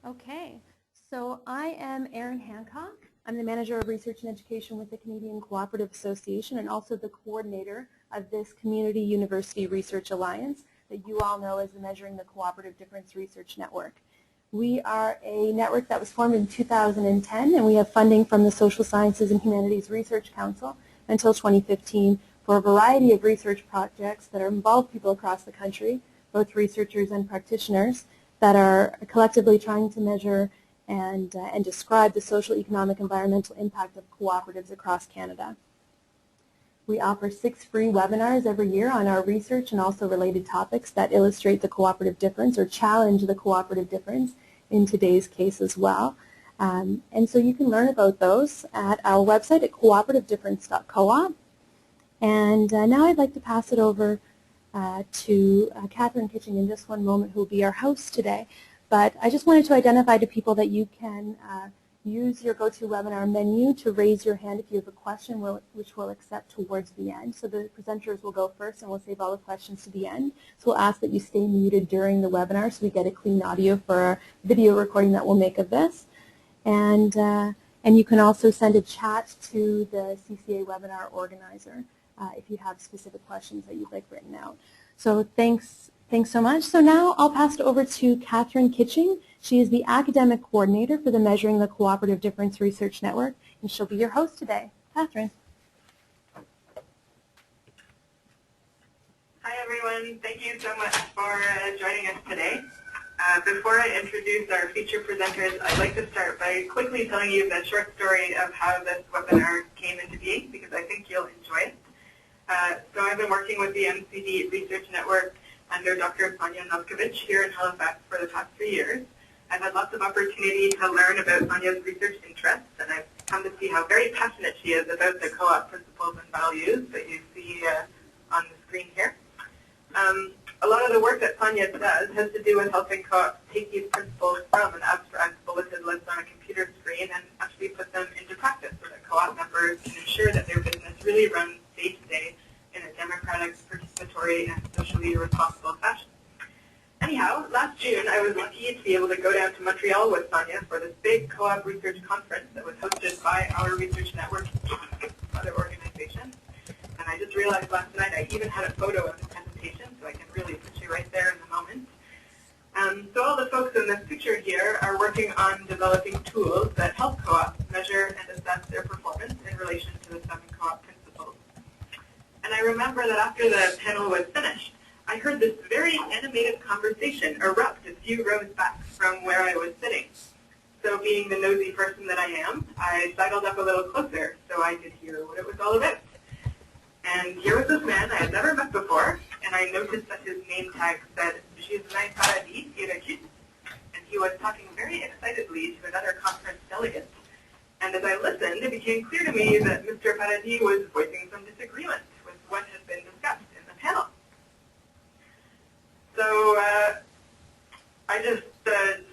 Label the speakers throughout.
Speaker 1: Okay, so I am Erin Hancock. I'm the Manager of Research and Education with the Canadian Cooperative Association and also the coordinator of this Community University Research Alliance that you all know as the Measuring the Cooperative Difference Research Network. We are a network that was formed in 2010, and we have funding from the Social Sciences and Humanities Research Council until 2015 for a variety of research projects that involve people across the country, both researchers and practitioners, that are collectively trying to measure and describe the social, economic, environmental impact of cooperatives across Canada. We offer 6 free webinars every year on our research and also related topics that illustrate the cooperative difference or challenge the cooperative difference in today's case as well. And so you can learn about those at our website at cooperativedifference.coop. And now I'd like to pass it over to Catherine Kitching in just one moment, who will be our host today. But I just wanted to identify to people that you can use your GoToWebinar menu to raise your hand if you have a question, which we'll accept towards the end. So the presenters will go first, and we'll save all the questions to the end. So we'll ask that you stay muted during the webinar so we get a clean audio for our video recording that we'll make of this. And you can also send a chat to the CCA webinar organizer if you have specific questions that you'd like written out. So thanks so much. So now I'll pass it over to Catherine Kitching. She is the academic coordinator for the Measuring the Cooperative Difference Research Network, and she'll be your host today. Catherine.
Speaker 2: Hi everyone, thank you so much for joining us today. Before I introduce our featured presenters, I'd like to start by quickly telling you the short story of how this webinar came into being, because I think you'll enjoy it. So I've been working with the MCD Research Network under Dr. Sonia Noskovic here in Halifax for the past 3 years. I've had lots of opportunity to learn about Sonia's research interests, and I've come to see how very passionate she is about the co-op principles and values that you see on the screen here. A lot of the work that Sonia does has to do with helping co-ops take these principles from an abstract bulleted list on a computer screen and actually put them into practice so that co-op members can ensure that their business really runs day-to-day in a democratic, participatory, and socially responsible fashion. Anyhow, last June I was lucky to be able to go down to Montreal with Sonia for this big co-op research conference that was hosted by our research network and other organizations. And I just realized last night I even had a photo of the presentation, so I can really put you right there in the moment. So all the folks in this picture here are working on developing tools that help co-ops measure and assess their performance in relation to the 7 co-op principles. And I remember that after the panel was finished, I heard this very animated conversation erupt a few rows back from where I was sitting. So being the nosy person that I am, I sidled up a little closer so I could hear what it was all about. And here was this man I had never met before, and I noticed that his name tag said Ghislain Paradis of IRECUS, and he was talking very excitedly to another conference delegate. And as I listened, it became clear to me that Mr. Paradis was voicing some disagreement with what had been discussed in the panel. So I just,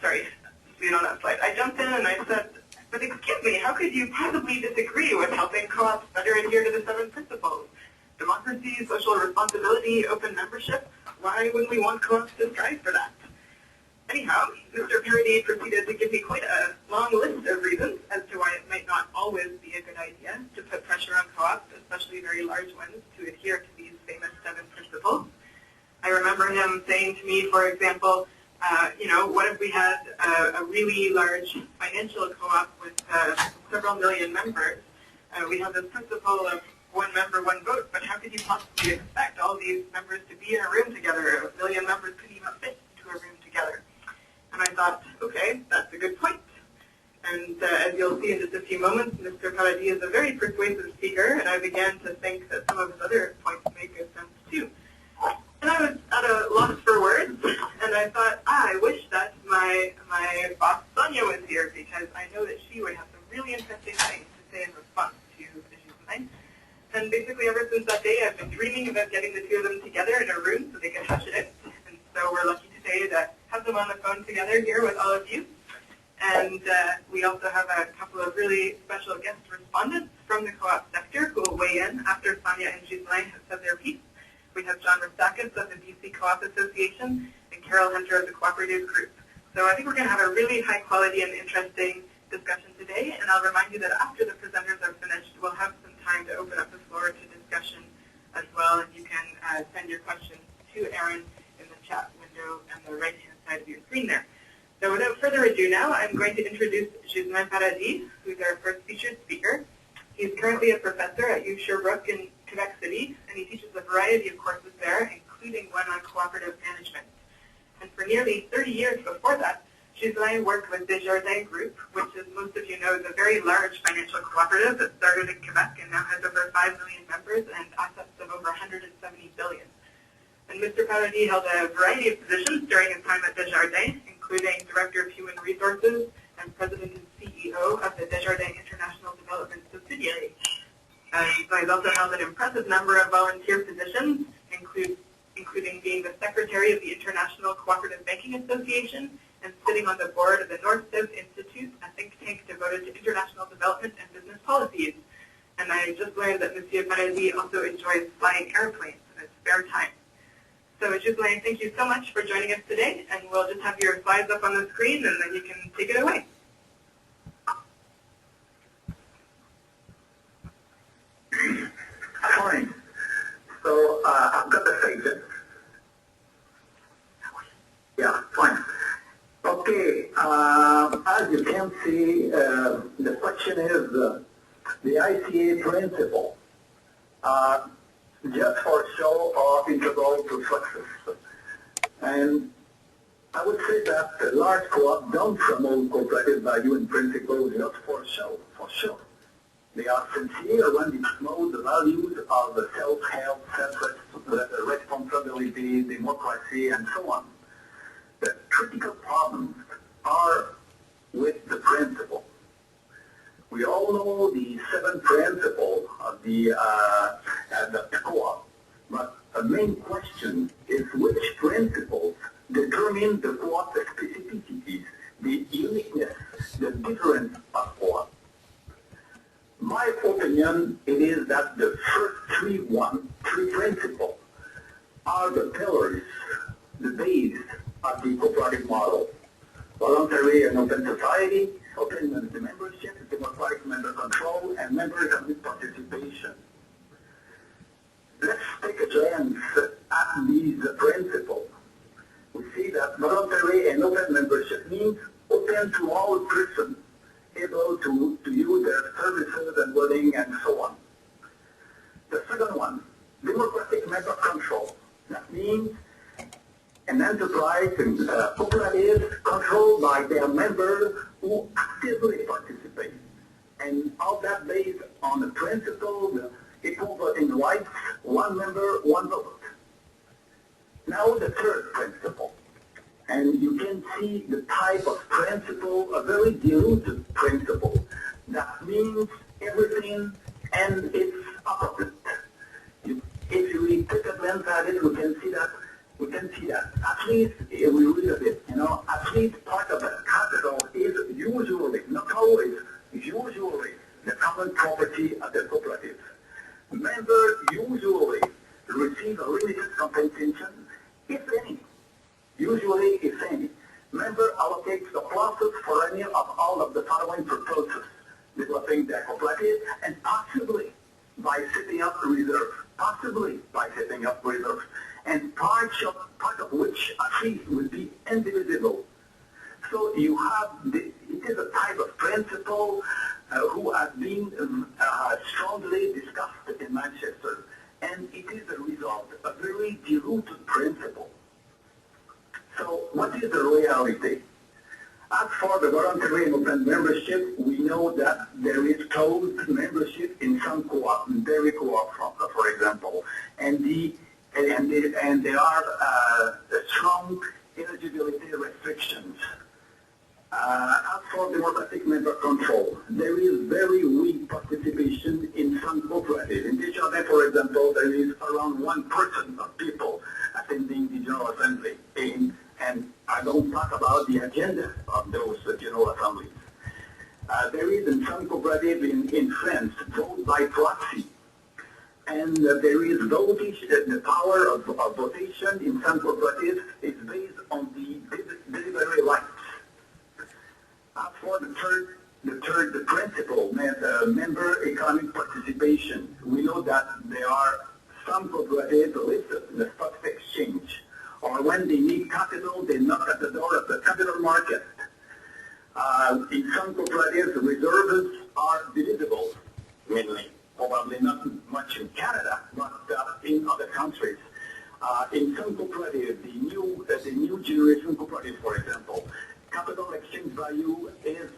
Speaker 2: sorry, speed on that slide. I jumped in and I said, but excuse me, how could you possibly disagree with helping co-ops better adhere to the 7 principles? Democracy, social responsibility, open membership, why wouldn't we want co-ops to strive for that? Anyhow, Mr. Paradis proceeded to give me quite a long list of reasons as to why it might not always be a good idea to put pressure on co-ops, especially very large ones, to adhere to these famous 7 principles. I remember him saying to me, for example, what if we had a really large financial co-op with several million members? We have this principle of 1 member, 1 vote, but how could you possibly expect all these members to be in a room together? 1 million members couldn't even fit into a room together. And I thought, okay, that's a good point. And as you'll see in just a few moments, Mr. Paradis is a very persuasive speaker, and I began to think that some of his other points make good sense too. And I was at a loss for words, and I thought, I wish that my boss Sonia was here, because I know that she would have some really interesting things to say in response to Ghislain. And basically ever since that day, I've been dreaming about getting the 2 of them together in a room so they could hash it out. And so we're lucky today to have them on the phone together here with all of you. And we also have a couple of really special guest respondents from the co-op sector who will weigh in after Sonia and Ghislain have said their piece. We have John Rastakis of the BC Co-op Association and Carol Hunter of the Cooperative Group. So I think we're going to have a really high quality and interesting discussion today, and I'll remind you that after the presenters are finished, we'll have some time to open up the floor to discussion as well, and you can send your questions to Aaron in the chat window on the right-hand side of your screen there. So without further ado now, I'm going to introduce Ghislain Paradis, who's our first featured speaker. He's currently a professor at U Sherbrooke in Quebec City, and he teaches a variety of courses there, including one on cooperative management. And for nearly 30 years before that, Ghislain worked with Desjardins Group, which, as most of you know, is a very large financial cooperative that started in Quebec and now has over 5 million members and assets of over 170 billion. And Mr. Paradis held a variety of positions during his time at Desjardins, including Director of Human Resources and President and CEO of the Desjardins International Development Subsidiary. So he's also held an impressive number of volunteer positions, including being the Secretary of the International Cooperative Banking Association and sitting on the board of the North-South Institute, a think tank devoted to international development and business policies. And I just learned that Monsieur Paradis also enjoys flying airplanes in his spare time. So Ghislain, thank you so much for joining us today, and we'll just have your slides up on the screen, and then you can take it away.
Speaker 3: Good morning. So I've got the statement. Yeah, fine. Okay, as you can see, the question is the ICA principle. Just for show or integral to success. And I would say that the large co-op don't promote cooperative value and principles just for show, for sure. They are sincere when they promote the values of the self-help, self-responsibility, democracy, and so on. The critical problems are with the principle. We all know the 7 principles of the co-op, but the main question is which principles determine the co-op specificities, the uniqueness, the difference of co-op. My opinion, it is that the first three principles are the pillars, the base of the cooperative model. Voluntary and open society, open membership, democratic member control, and member economic participation. Let's take a glance at these principles. We see that voluntary and open membership means open to all persons able to use their services and voting and so on. The second one, democratic member control. That means an enterprise and cooperative controlled by their members who actively participate. And all that based on the principle, the equal voting rights, one member, one vote. Now the third principle. And you can see the type of principle, a very diluted principle. That means everything and its opposite. If you take a glance at it, we can see that. At least, if we read a bit, at least part of the capital is usually, not always, usually the common property of the cooperative. Members usually receive a limited compensation, if any. Usually, if any. Member allocates the profits for any of all of the following purposes: developing their cooperative and possibly by setting up reserves. And part of which at least will be indivisible. So you have, it is a type of principle who has been strongly discussed in Manchester, and it is a result, a very diluted principle. So what is the reality? As for the voluntary and open membership, we know that there is closed membership in some co-op, dairy co-op, for example, and there are strong eligibility restrictions. As for democratic member control, there is very weak participation in some cooperatives. In Desjardins, for example, there is around 1% of people attending the General Assembly. And I don't talk about the agenda of those General Assemblies. There is in some cooperatives in France, vote by proxy. And there is voting, the power of votation in some cooperatives is based on the delivery rights. member economic participation. We know that there are some cooperatives listed in the stock exchange, or when they need capital, they knock at the door of the capital market. In some cooperatives, the reserves are divisible, mainly. Probably not much in Canada, but in other countries. In some cooperatives, the new generation cooperative, for example, capital exchange value is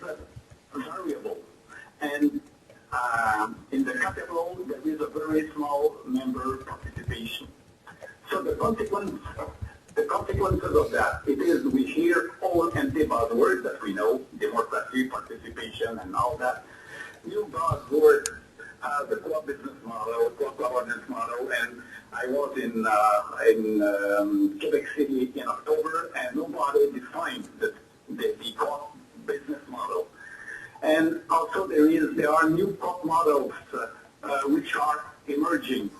Speaker 3: variable. And in the capital, there is a very small member participation. So the consequences of that, it is we hear all empty buzzwords that we know, democracy, participation, and all that. New buzzwords, the co-op business model, co-op governance model, and I was in Quebec City in October, and nobody defined the co-op business model. And also there are new co-op models which are emerging.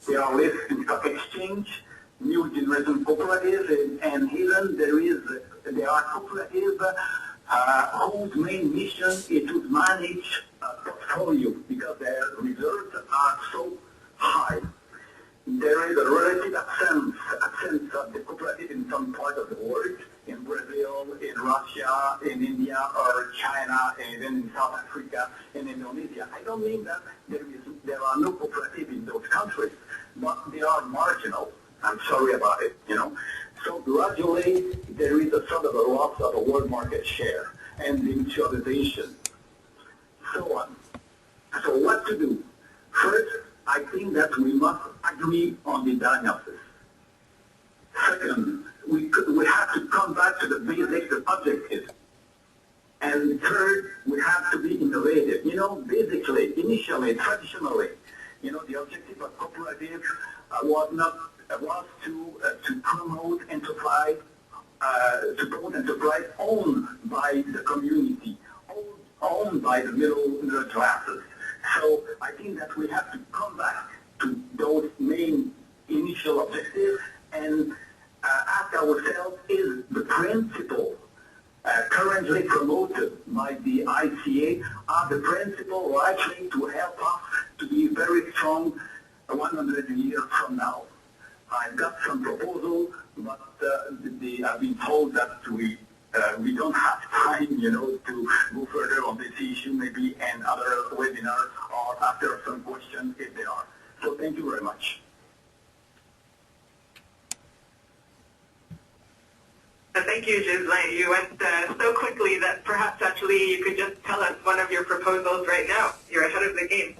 Speaker 3: They are listed in stock exchange, new generation cooperatives, and even there are cooperatives whose main mission is to manage a portfolio because their reserves are so high. There is a relative absence of the cooperative in some part of the world, in Brazil, in Russia, in India, or China, and even in South Africa and Indonesia. I don't mean that there are no cooperatives in those countries, but they are marginal. I'm sorry about it, you know. So gradually, there is a sort of a loss of a world market share and the mutualization, so on. So what to do? First, I think that we must agree on the diagnosis. Second, we have to come back to the basic, the objective. And third, we have to be innovative. You know, basically, initially, traditionally, you know, the objective of cooperative was to promote enterprise, owned by the community, owned by the middle classes. So I think that we have to come back to those main initial objectives and ask ourselves, is the principle currently promoted by the ICA, are the principle likely to help us to be very strong 100 years from now? I've got some proposals, but I've been told that we don't have time, you know, to go further on this issue, maybe in other webinars or after some questions if there are. So thank you very much.
Speaker 2: Thank you, Ghislain. You went so quickly that perhaps actually you could just tell us one of your proposals right now. You're ahead of the game.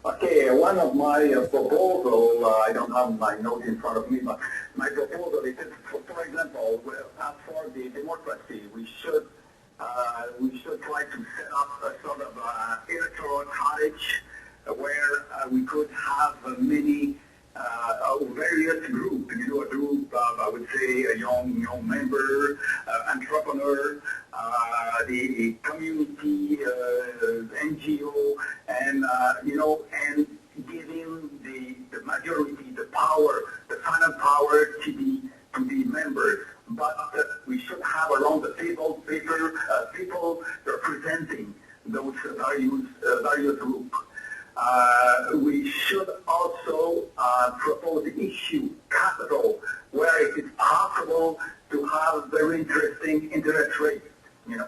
Speaker 3: Okay, one of my proposals, I don't have my note in front of me, but my proposal is, for example, as for the democracy, we should try to set up a sort of electoral college where we could have many various groups, you know, a group of, I would say, a young member, entrepreneur, the community, NGO, and, you know, and giving the majority, the power, the final power to the members. But we should have around the table people representing those various groups. We should also propose issue capital where it is possible to have very interesting interest rates, you know.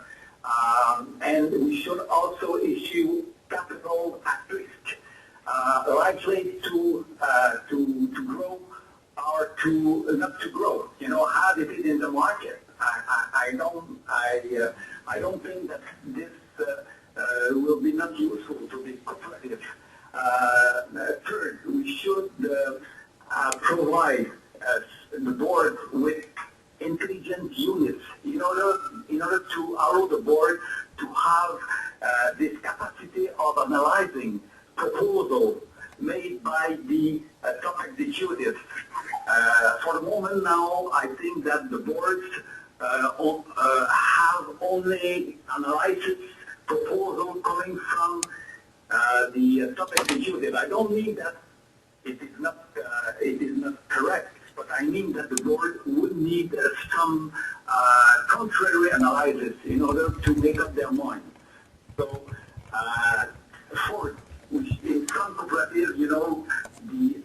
Speaker 3: And we should also issue capital at risk, likely to grow or to not to grow. You know, how it is in the market. I don't think that this will be not useful to be cooperative. Third, we should provide the board with intelligent units in order to allow the board to have this capacity of analyzing proposals made by the top executives. For the moment now, I think that the boards have only analysis proposal coming from the top executive. I don't mean that it is not correct, but I mean that the board would need some contrary analysis in order to make up their mind. So Fourth, which in some cooperatives, you know,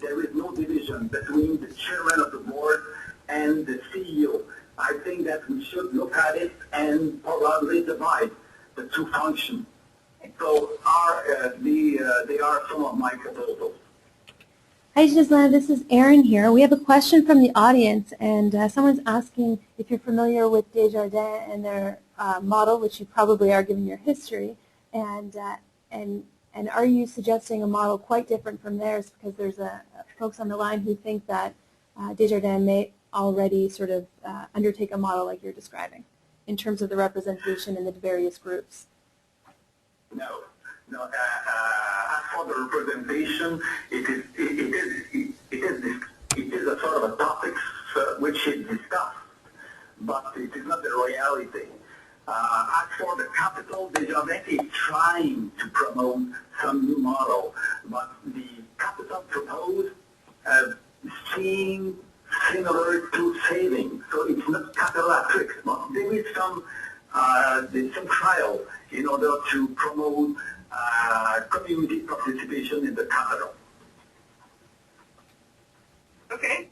Speaker 3: there is no division between the chairman of the board and the CEO. I think that we should look at it and probably divide the two functions. So they are some of my proposals.
Speaker 1: Hi, Ghislain. This is Erin here. We have a question from the audience, and someone's asking if you're familiar with Desjardins and their model, which you probably are given your history, and are you suggesting a model quite different from theirs? Because there's folks on the line who think that Desjardins may already sort of undertake a model like you're describing in terms of the representation in the various groups.
Speaker 3: No. As for the representation, it is a sort of a topic which is discussed, but it is not the reality. As for the capital, Desjardins is trying to promote some new model, but the capital proposed seems similar to savings, so it's not capital-centric. There is some trial in order to promote community participation in the capital.
Speaker 2: Okay.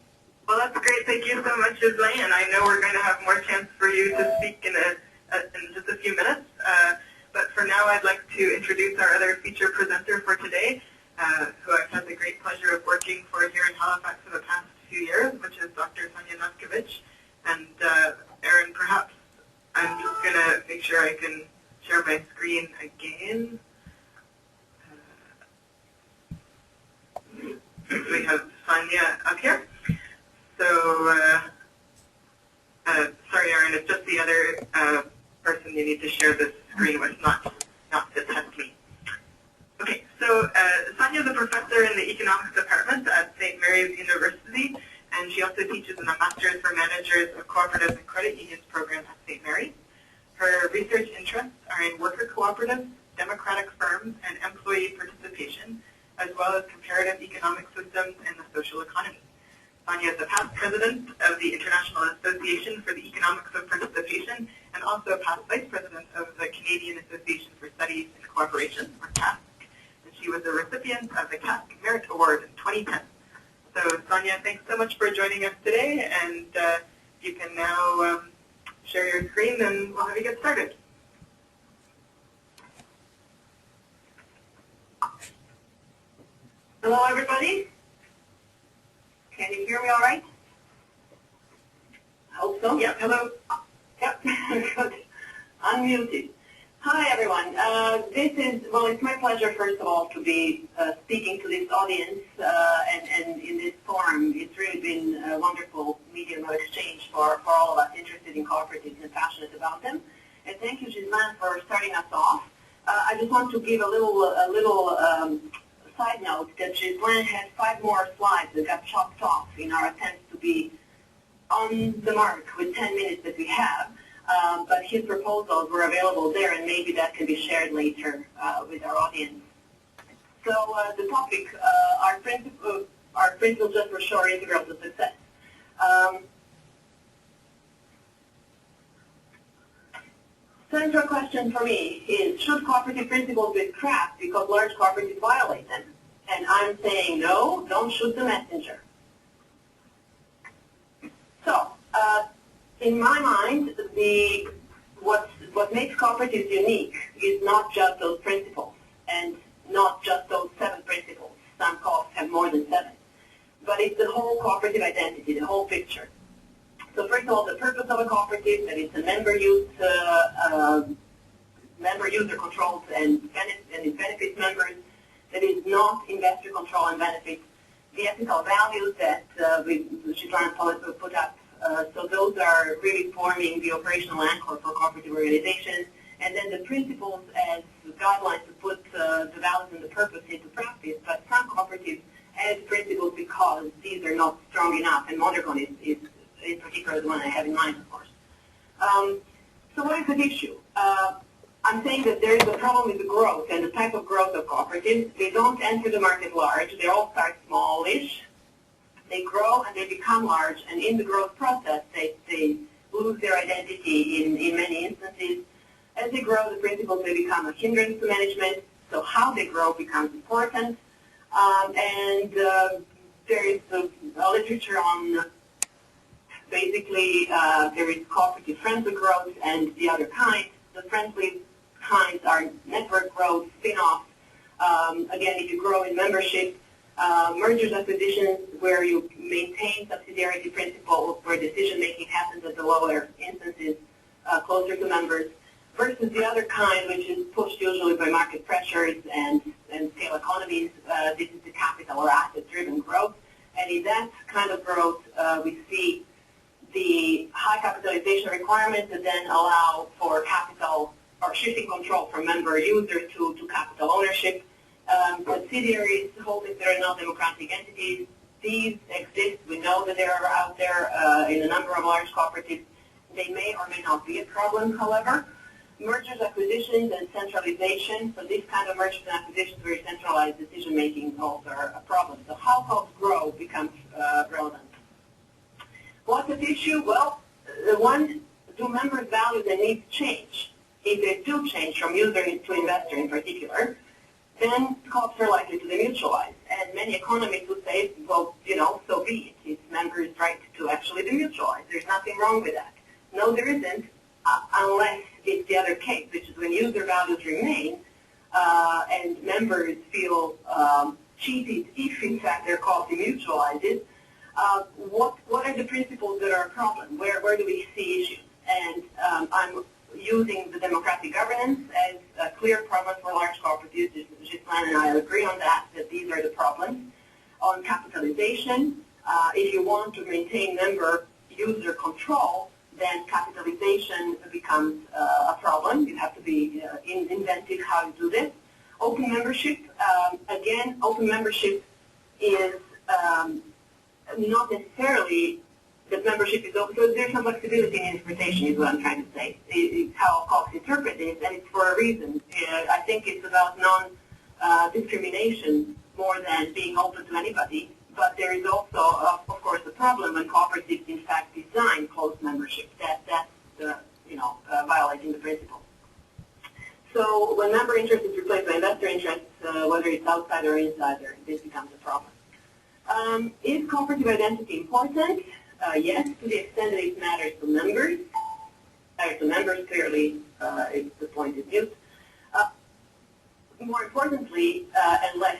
Speaker 2: Well, that's great. Thank you so much, Ghislain. And I know we're going to have more chance for you to speak in just a few minutes. But for now, I'd like to introduce our other feature presenter for today, who I've had the great pleasure of working for here in Halifax for the past few years, which is Dr. Sonia Naskevich. And Erin, perhaps I'm just going to make sure I can share my screen again. We have Sonia up here. So, sorry, Erin, it's just the other person you need to share this screen with, not to test me. Okay, so Sonia is a professor in the economics department at St. Mary's University, and she also teaches in the Masters for Managers of Cooperatives and Credit Unions program at St. Mary's. Her research interests are in worker cooperatives, democratic firms, and employee participation, as well as comparative economic systems and the social economy. Sonia is the past president of the International Association for the Economics of Participation and also past vice president of the Canadian Association for Studies in Cooperation, or CASC. And she was a recipient of the CASC Merit Award in 2010. So Sonia, thanks so much for joining us today, and you can now share your screen and we'll have you get started.
Speaker 4: Hello, everybody. Can you hear me all right? I hope so.
Speaker 2: Yep, hello.
Speaker 4: Yep, good. Unmuted. Hi, everyone. It's my pleasure, first of all, to be speaking to this audience and in this forum. It's really been a wonderful medium of exchange for all of us interested in cooperatives and passionate about them. And thank you, Ghislain, for starting us off. I just want to give a little side note that Ghislain had 5 more slides that got chopped off in our attempt to be on the mark with 10 minutes that we have. But his proposals were available there, and maybe that can be shared later with our audience. So the topic, our principles just for sure integral to success. Central question for me is, should cooperative principles be scrapped because large cooperatives violate them? And I'm saying no, don't shoot the messenger. So, in my mind, what makes cooperatives unique is not just those principles, and not just those 7 principles. Some co-ops have more than 7. But it's the whole cooperative identity, the whole picture. So first of all, the purpose of a cooperative, that it's a member user controls and it benefits members, that is not investor control and benefits. The ethical values that Ghislain put up, so those are really forming the operational anchor for cooperative organizations. And then the principles as guidelines to put the values and the purpose into practice. But some cooperatives add principles because these are not strong enough, and Mondragon is in particular the one I have in mind, of course. So what is the issue? I'm saying that there is a problem with the growth and the type of growth of cooperatives. They don't enter the market large. They all start smallish. They grow and they become large, and in the growth process, they lose their identity in many instances. As they grow, the principles may become a hindrance to management, So how they grow becomes important. There is literature on basically there is cooperative friendly growth and the other kinds. The friendly kinds are network growth, spin-offs. Again, if you grow in membership, mergers, acquisitions, where you maintain subsidiarity principle, where decision-making happens at the lower instances, closer to members, versus the other kind, which is pushed usually by market pressures and scale economies. This is the capital or asset-driven growth. And in that kind of growth, we see the high capitalization requirements that then allow for capital or shifting control from member users to capital ownership. Subsidiaries, holdings that are not democratic entities, these exist. We know that they are out there in a number of large cooperatives. They may or may not be a problem, however. Mergers, acquisitions, and centralization. So these kind of mergers and acquisitions where centralized decision-making also are a problem. So how co-ops grow becomes relevant. What's at issue? Well, do members' values and needs change? If they do change from user to investor in particular, then co-ops are likely to demutualize. And many economists would say, well, so be it. It's members' right to actually demutualize. There's nothing wrong with that. No, there isn't, unless it's the other case, which is when user values remain and members feel cheated if, in fact, their co-op demutualizes. What are the principles that are a problem? Where do we see issues? And I'm using the democratic governance as a clear problem for large cooperatives. Ghislain and I agree on that these are the problems. On capitalization, if you want to maintain member user control, then capitalization becomes a problem. You have to be inventive how you do this. Open membership, again, open membership is not necessarily that membership is open, so there's some flexibility in interpretation is what I'm trying to say. It's how co-ops interpret this, and it's for a reason. I think it's about non-discrimination more than being open to anybody, but there is also, of course, a problem when cooperatives in fact design closed membership. That's violating the principle. So when member interest is replaced by investor interest, whether it's outside or insider, this becomes a problem. Is cooperative identity important? Yes, to the extent that it matters to members. Clearly, the point is used. More importantly, and less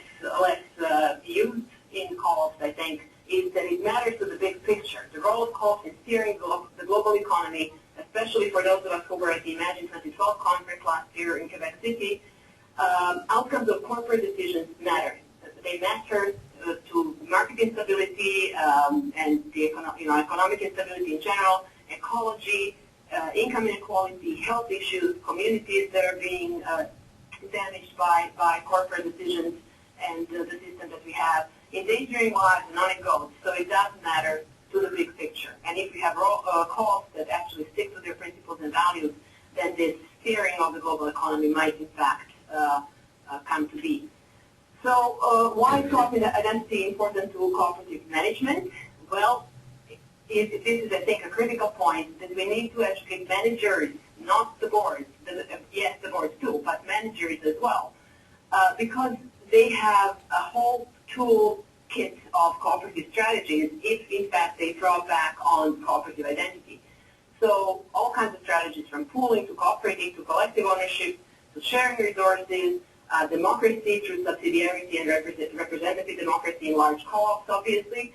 Speaker 4: used in co-ops, I think, is that it matters to the big picture. The role of co-ops in steering the global economy, especially for those of us who were at the Imagine 2012 conference last year in Quebec City, outcomes of corporate decisions matter. They matter to market instability and the economic instability in general, ecology, income inequality, health issues, communities that are being damaged by corporate decisions and the system that we have, endangering lives, and on it goes. So it does matter to the big picture. And if we have co-ops that actually stick to their principles and values, then this steering of the global economy might in fact come to be. So why is cooperative identity important to cooperative management? Well, this is, I think, a critical point that we need to educate managers, not the boards. Yes, the boards too, but managers as well, because they have a whole toolkit of cooperative strategies if, in fact, they draw back on cooperative identity. So all kinds of strategies from pooling to cooperating to collective ownership to sharing resources, democracy through subsidiarity and representative democracy in large co-ops, obviously,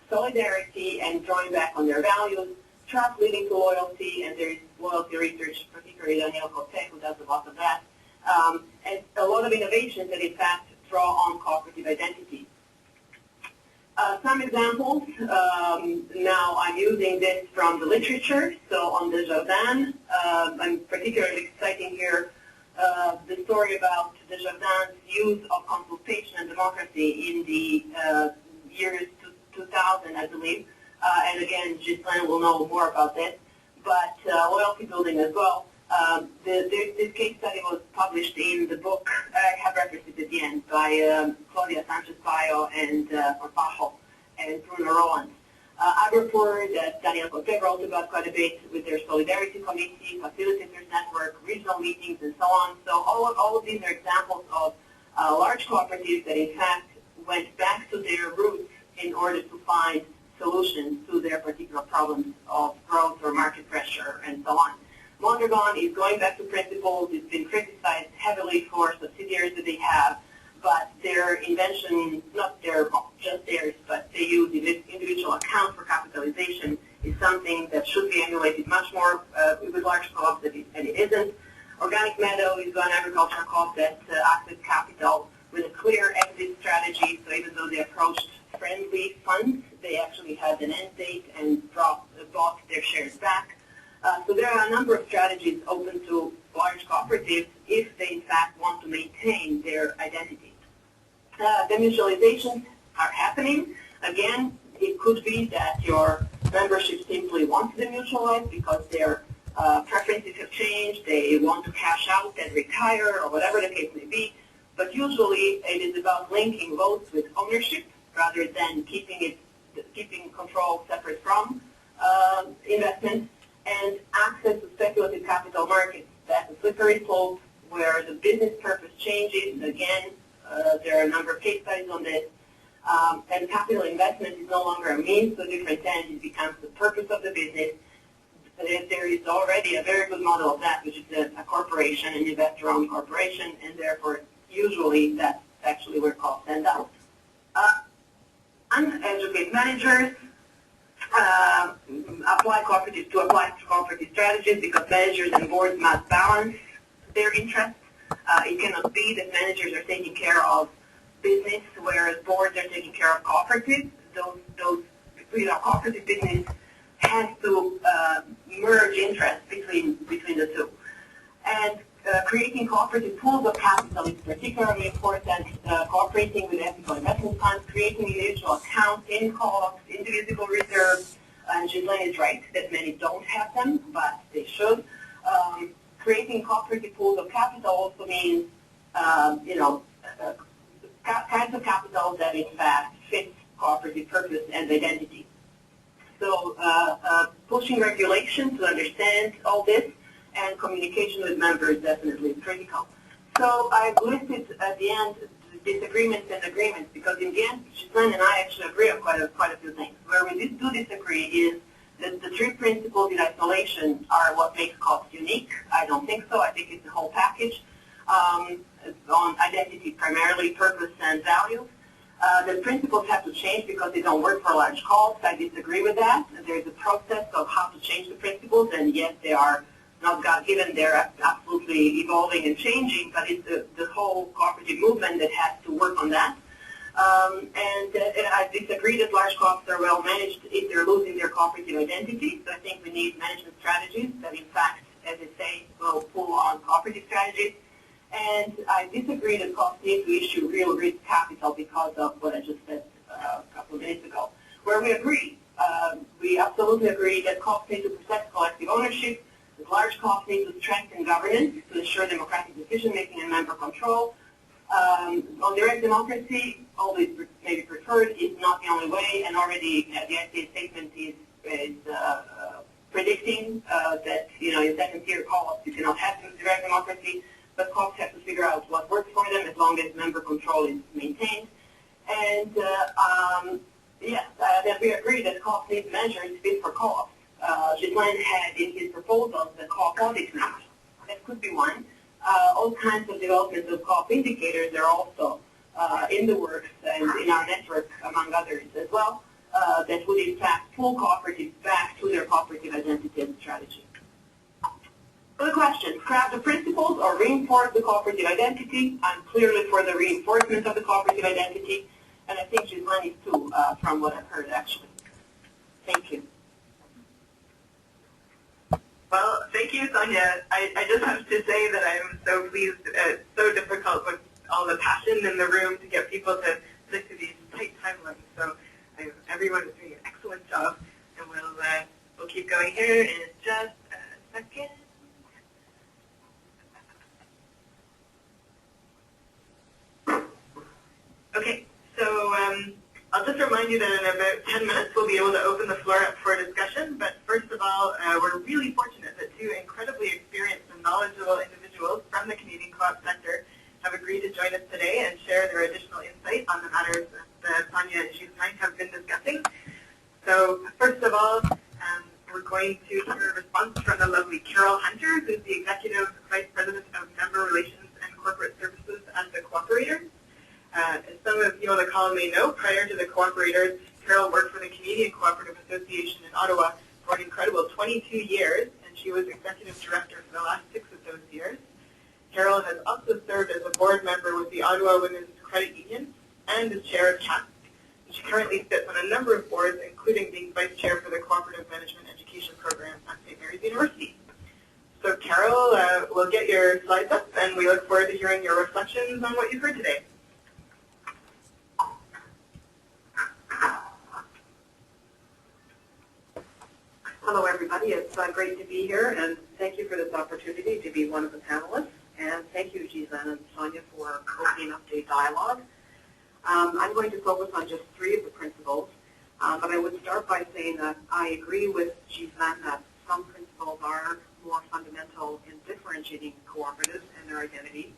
Speaker 4: solidarity and drawing back on their values, trust leading to loyalty, and there is loyalty research, particularly Daniel Cote, who does a lot of that, and a lot of innovations that in fact draw on cooperative identity. Some examples, now I'm using this from the literature, so on Desjardins, I'm particularly citing here the story about Desjardins' use of consultation and democracy in the years 2000, I believe. And again, Ghislain will know more about this, but loyalty building as well. This case study was published in the book, I have referenced it at the end, by Claudia Sanchez-Payo and Pajo and Bruno Roland. Rapport that Daniel Cotte wrote about quite a bit with their Solidarity Committee, Facilitators Network, regional meetings, and so on. So all of these are examples of large cooperatives that in fact went back to their roots in order to find solutions to their particular problems of growth or market pressure and so on. Mondragon is going back to principles. It's been criticized heavily for subsidiaries that they have, but their invention, not just theirs, but they use individual accounts for capitalization, is something that should be emulated much more with large co-ops, and it isn't. Organic Meadow is an agricultural co-op that access capital with a clear exit strategy, so even though they approached friendly funds, they actually had an end date and bought their shares back. So there are a number of strategies open to large cooperatives if they in fact want to maintain their identity. The mutualizations are happening. Again, it could be that your membership simply wants to demutualize because their preferences have changed, they want to cash out and retire, or whatever the case may be. But usually it is about linking votes with ownership rather than keeping control separate from investment, and access to speculative capital markets. That's a slippery slope where the business purpose changes. Again, there are a number of case studies on this. And capital investment is no longer a means to a different end. It becomes the purpose of the business. There is already a very good model of that, which is a corporation, an investor-owned corporation, and therefore usually that's actually where costs end up. Uneducated managers apply cooperative strategies because managers and boards must balance their interests. It cannot be that managers are taking care of business, whereas boards are taking care of cooperatives. Cooperative business has to merge interests between the two. And creating cooperative pools of capital is particularly important. Cooperating with ethical investment funds, creating individual accounts in co-ops, indivisible reserves, and Ghislain is right that many don't have them, but they should. Creating cooperative pools of capital also means, kinds of capital that in fact fit cooperative purpose and identity. So pushing regulation to understand all this, and communication with members definitely is critical. So I've listed at the end disagreements and agreements because in the end, Ghislain and I actually agree on quite a few things. Where we do disagree is that the three principles in isolation are what makes cost unique. I don't think so. I think it's the whole package on identity primarily, purpose, and values. The principles have to change because they don't work for large co-ops. I disagree with that. There's a process of how to change the principles, and yes, they are not God-given. They're absolutely evolving and changing, but it's the whole cooperative movement that has to work on that. And I disagree that large co-ops are well managed if they're losing their cooperative identity. So I think we need management strategies that, in fact, as I say, will pull on cooperative strategies. And I disagree that co-ops need to issue real risk capital because of what I just said a couple of minutes ago. Where we agree, we absolutely agree that co-ops need to protect collective ownership, that large co-ops need to strengthen governance to ensure democratic decision-making and member control. On direct democracy, always maybe preferred, is not the only way, and already the ICA statement is predicting that, in second-tier co-ops you cannot have direct democracy, but co-ops have to figure out what works for them as long as member control is maintained. And that we agree that co-ops need measures fit for co-ops. Ghislain had in his proposals the co-op audit map. That could be one. All kinds of developments of co-op indicators are also in the works and in our network, among others as well, that would in fact pull cooperatives back to their cooperative identity and strategy. So the question, scrap the principles or reinforce the cooperative identity? I'm clearly for the reinforcement of the cooperative identity, and I think Ghislain is too, from what I've heard actually. Thank you.
Speaker 2: Well, thank you, Sonia. I just have to say that I'm so pleased. It's so difficult with all the passion in the room to get people to stick to these tight timelines. So everyone is doing an excellent job, and we'll keep going here in just a second. Okay, so I'll just remind remind you that in about 10 minutes we'll be able to open the floor up for discussion. But first of all, we're really fortunate that two incredibly experienced and knowledgeable individuals from the Canadian co-op sector have agreed to join us today and share their additional insight on the matters that Sonia and Ghislain have been discussing. So first of all, we're going to hear a response from the lovely Carol Hunter, who's the Executive Vice President of Member Relations and Corporate Services at the Co-operative. As some of you on the call may know, prior to the Co-operators, Carol worked for the Canadian Cooperative Association in Ottawa for an incredible 22 years, and she was Executive Director for the last 6 of those years. Carol has also served as a board member with the Ottawa Women's Credit Union and as chair of CASC. She currently sits on a number of boards, including being vice chair for the Cooperative Management Education Program at St. Mary's University. So Carol, we'll get your slides up, and we look forward to hearing your reflections on what you've heard today.
Speaker 5: Hello, everybody. It's great to be here, and thank you for this opportunity to be one of the panelists. And thank you, Ghislain and Sonia, for opening up the dialogue. I'm going to focus on just 3 of the principles, but I would start by saying that I agree with Ghislain that some principles are more fundamental in differentiating cooperatives and their identity,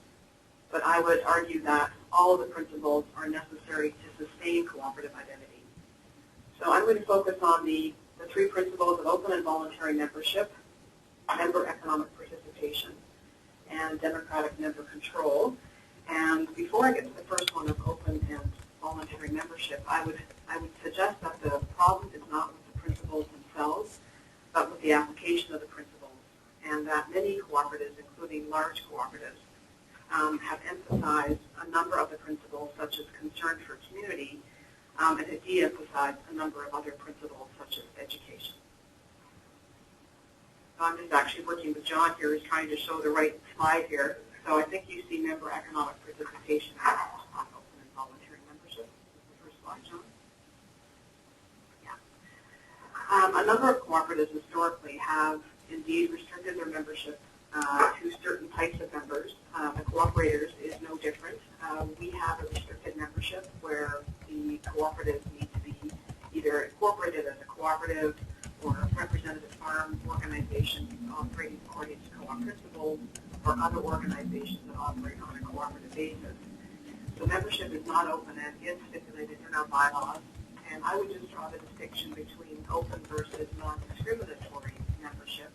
Speaker 5: but I would argue that all of the principles are necessary to sustain cooperative identity. So I'm going to focus on the 3 principles of open and voluntary membership, member economic participation, and democratic member control. And before I get to the first one of open and voluntary membership, I would suggest that the problem is not with the principles themselves, but with the application of the principles, and that many cooperatives, including large cooperatives, have emphasized a number of the principles, such as concern for community, and have de-emphasized a number of other principles, such as education. So I'm just actually working with John here, who's trying to show the right slide here. So I think you see member economic participation on open and voluntary membership. The first slide, John. Yeah. A number of cooperatives historically have indeed restricted their membership to certain types of members. The cooperators is no different. We have a restricted membership where the cooperatives need to be either incorporated as a cooperative or a representative farm organization operating according to co-op principles, or other organizations that operate on a cooperative basis. So membership is not open and is stipulated in our bylaws, and I would just draw the distinction between open versus non-discriminatory membership,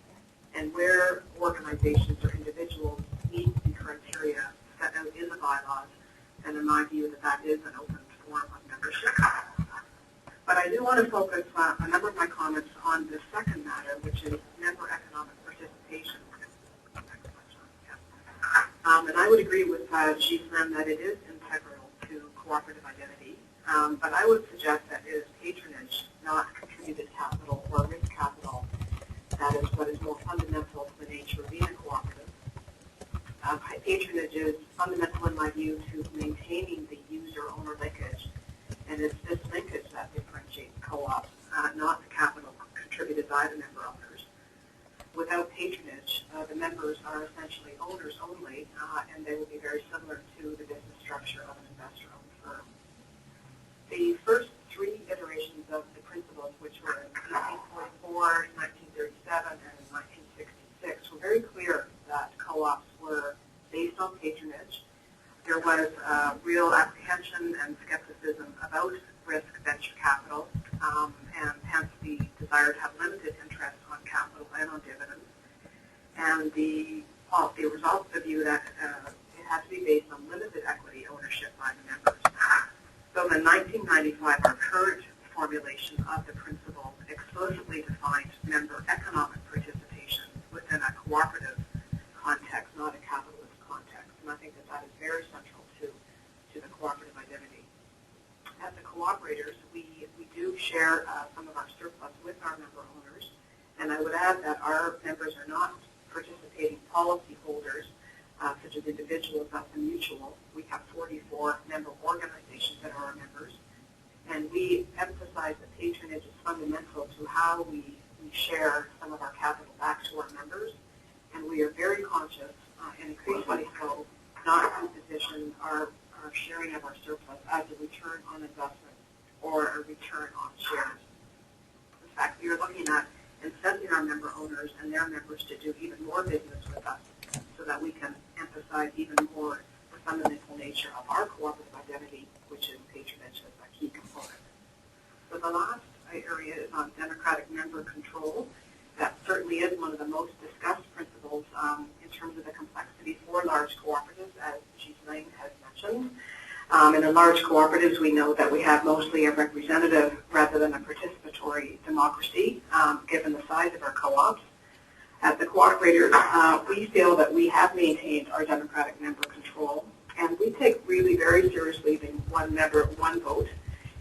Speaker 5: and where organizations or individuals meet the criteria set out in the bylaws, and in my view that is an open form of membership. But I do want to focus a number of my comments on the second matter, which is member economic participation. And I would agree with Ghislain that it is integral to cooperative identity, but I would suggest that it is patronage, not contributed capital or risk capital, that is what is more fundamental to the nature of being a cooperative. Patronage is fundamental, in my view, to maintaining the user-owner linkage, and it's this linkage that differentiates co-ops, not the capital contributed by the member owners. Without patronage, the members are essentially owners only, and they will be very similar to the business structure of an investor-owned firm. The first 3 iterations of the principles, which were in 1844, 1937, and 1966, were very clear that co-ops were based on patronage. There was real apprehension and skepticism about risk venture capital, and hence the desire to have limited interest on capital and on dividends. And the policy results the view that it has to be based on limited equity ownership by the members. So the 1995, our current formulation of the principle explicitly defines member economic participation within a cooperative context, not a capitalist context. And I think that is very central to the cooperative identity. At the cooperators, we do share some of our surplus with our member owners, and I would add that our members are not participating policy holders, such as individuals of the mutual. We have 44 member organizations that are our members, and we emphasize that patronage is fundamental to how we share some of our capital back to our members, and we are very conscious, and increasingly so, not to position our sharing of our surplus as a return on investment or a return on shares. In fact, we are looking at incenting our member owners and their members to do even more business with us so that we can emphasize even more the fundamental nature of our cooperative identity, which is patronage as a key component. So the last area is on democratic member control. That certainly is one of the most discussed principles in terms of the complexity for large cooperatives, as Ghislain has mentioned. And in large cooperatives, we know that we have mostly a representative rather than a participatory democracy, given the size of our co-ops. At the cooperators, we feel that we have maintained our democratic member control, and we take really very seriously the one member, one vote.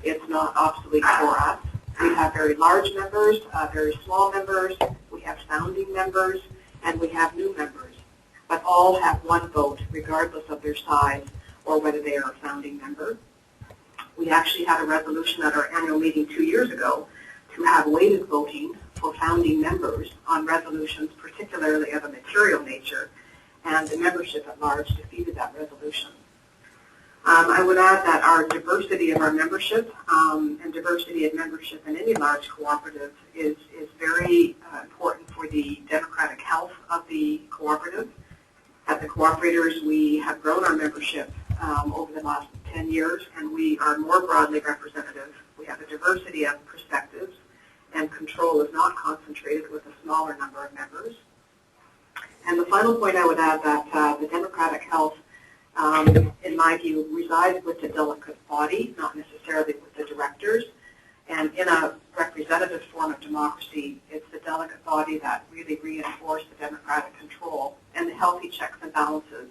Speaker 5: It's not obsolete for us. We have very large members, very small members, we have founding members, and we have new members. But all have one vote, regardless of their size or whether they are a founding member. We actually had a resolution at our annual meeting 2 years ago to have weighted voting for founding members on resolutions, particularly of a material nature, and the membership at large defeated that resolution. I would add that our diversity of our membership and diversity of membership in any large cooperative is very important for the democratic health of the cooperative. At the cooperators, we have grown our membership over the last 10 years, and we are more broadly representative. We have a diversity of perspectives, and control is not concentrated with a smaller number of members. And the final point I would add that the democratic health, in my view, resides with the delegate body, not necessarily with the directors. And in a representative form of democracy, it's the delegate body that really reinforce the democratic control and the healthy checks and balances.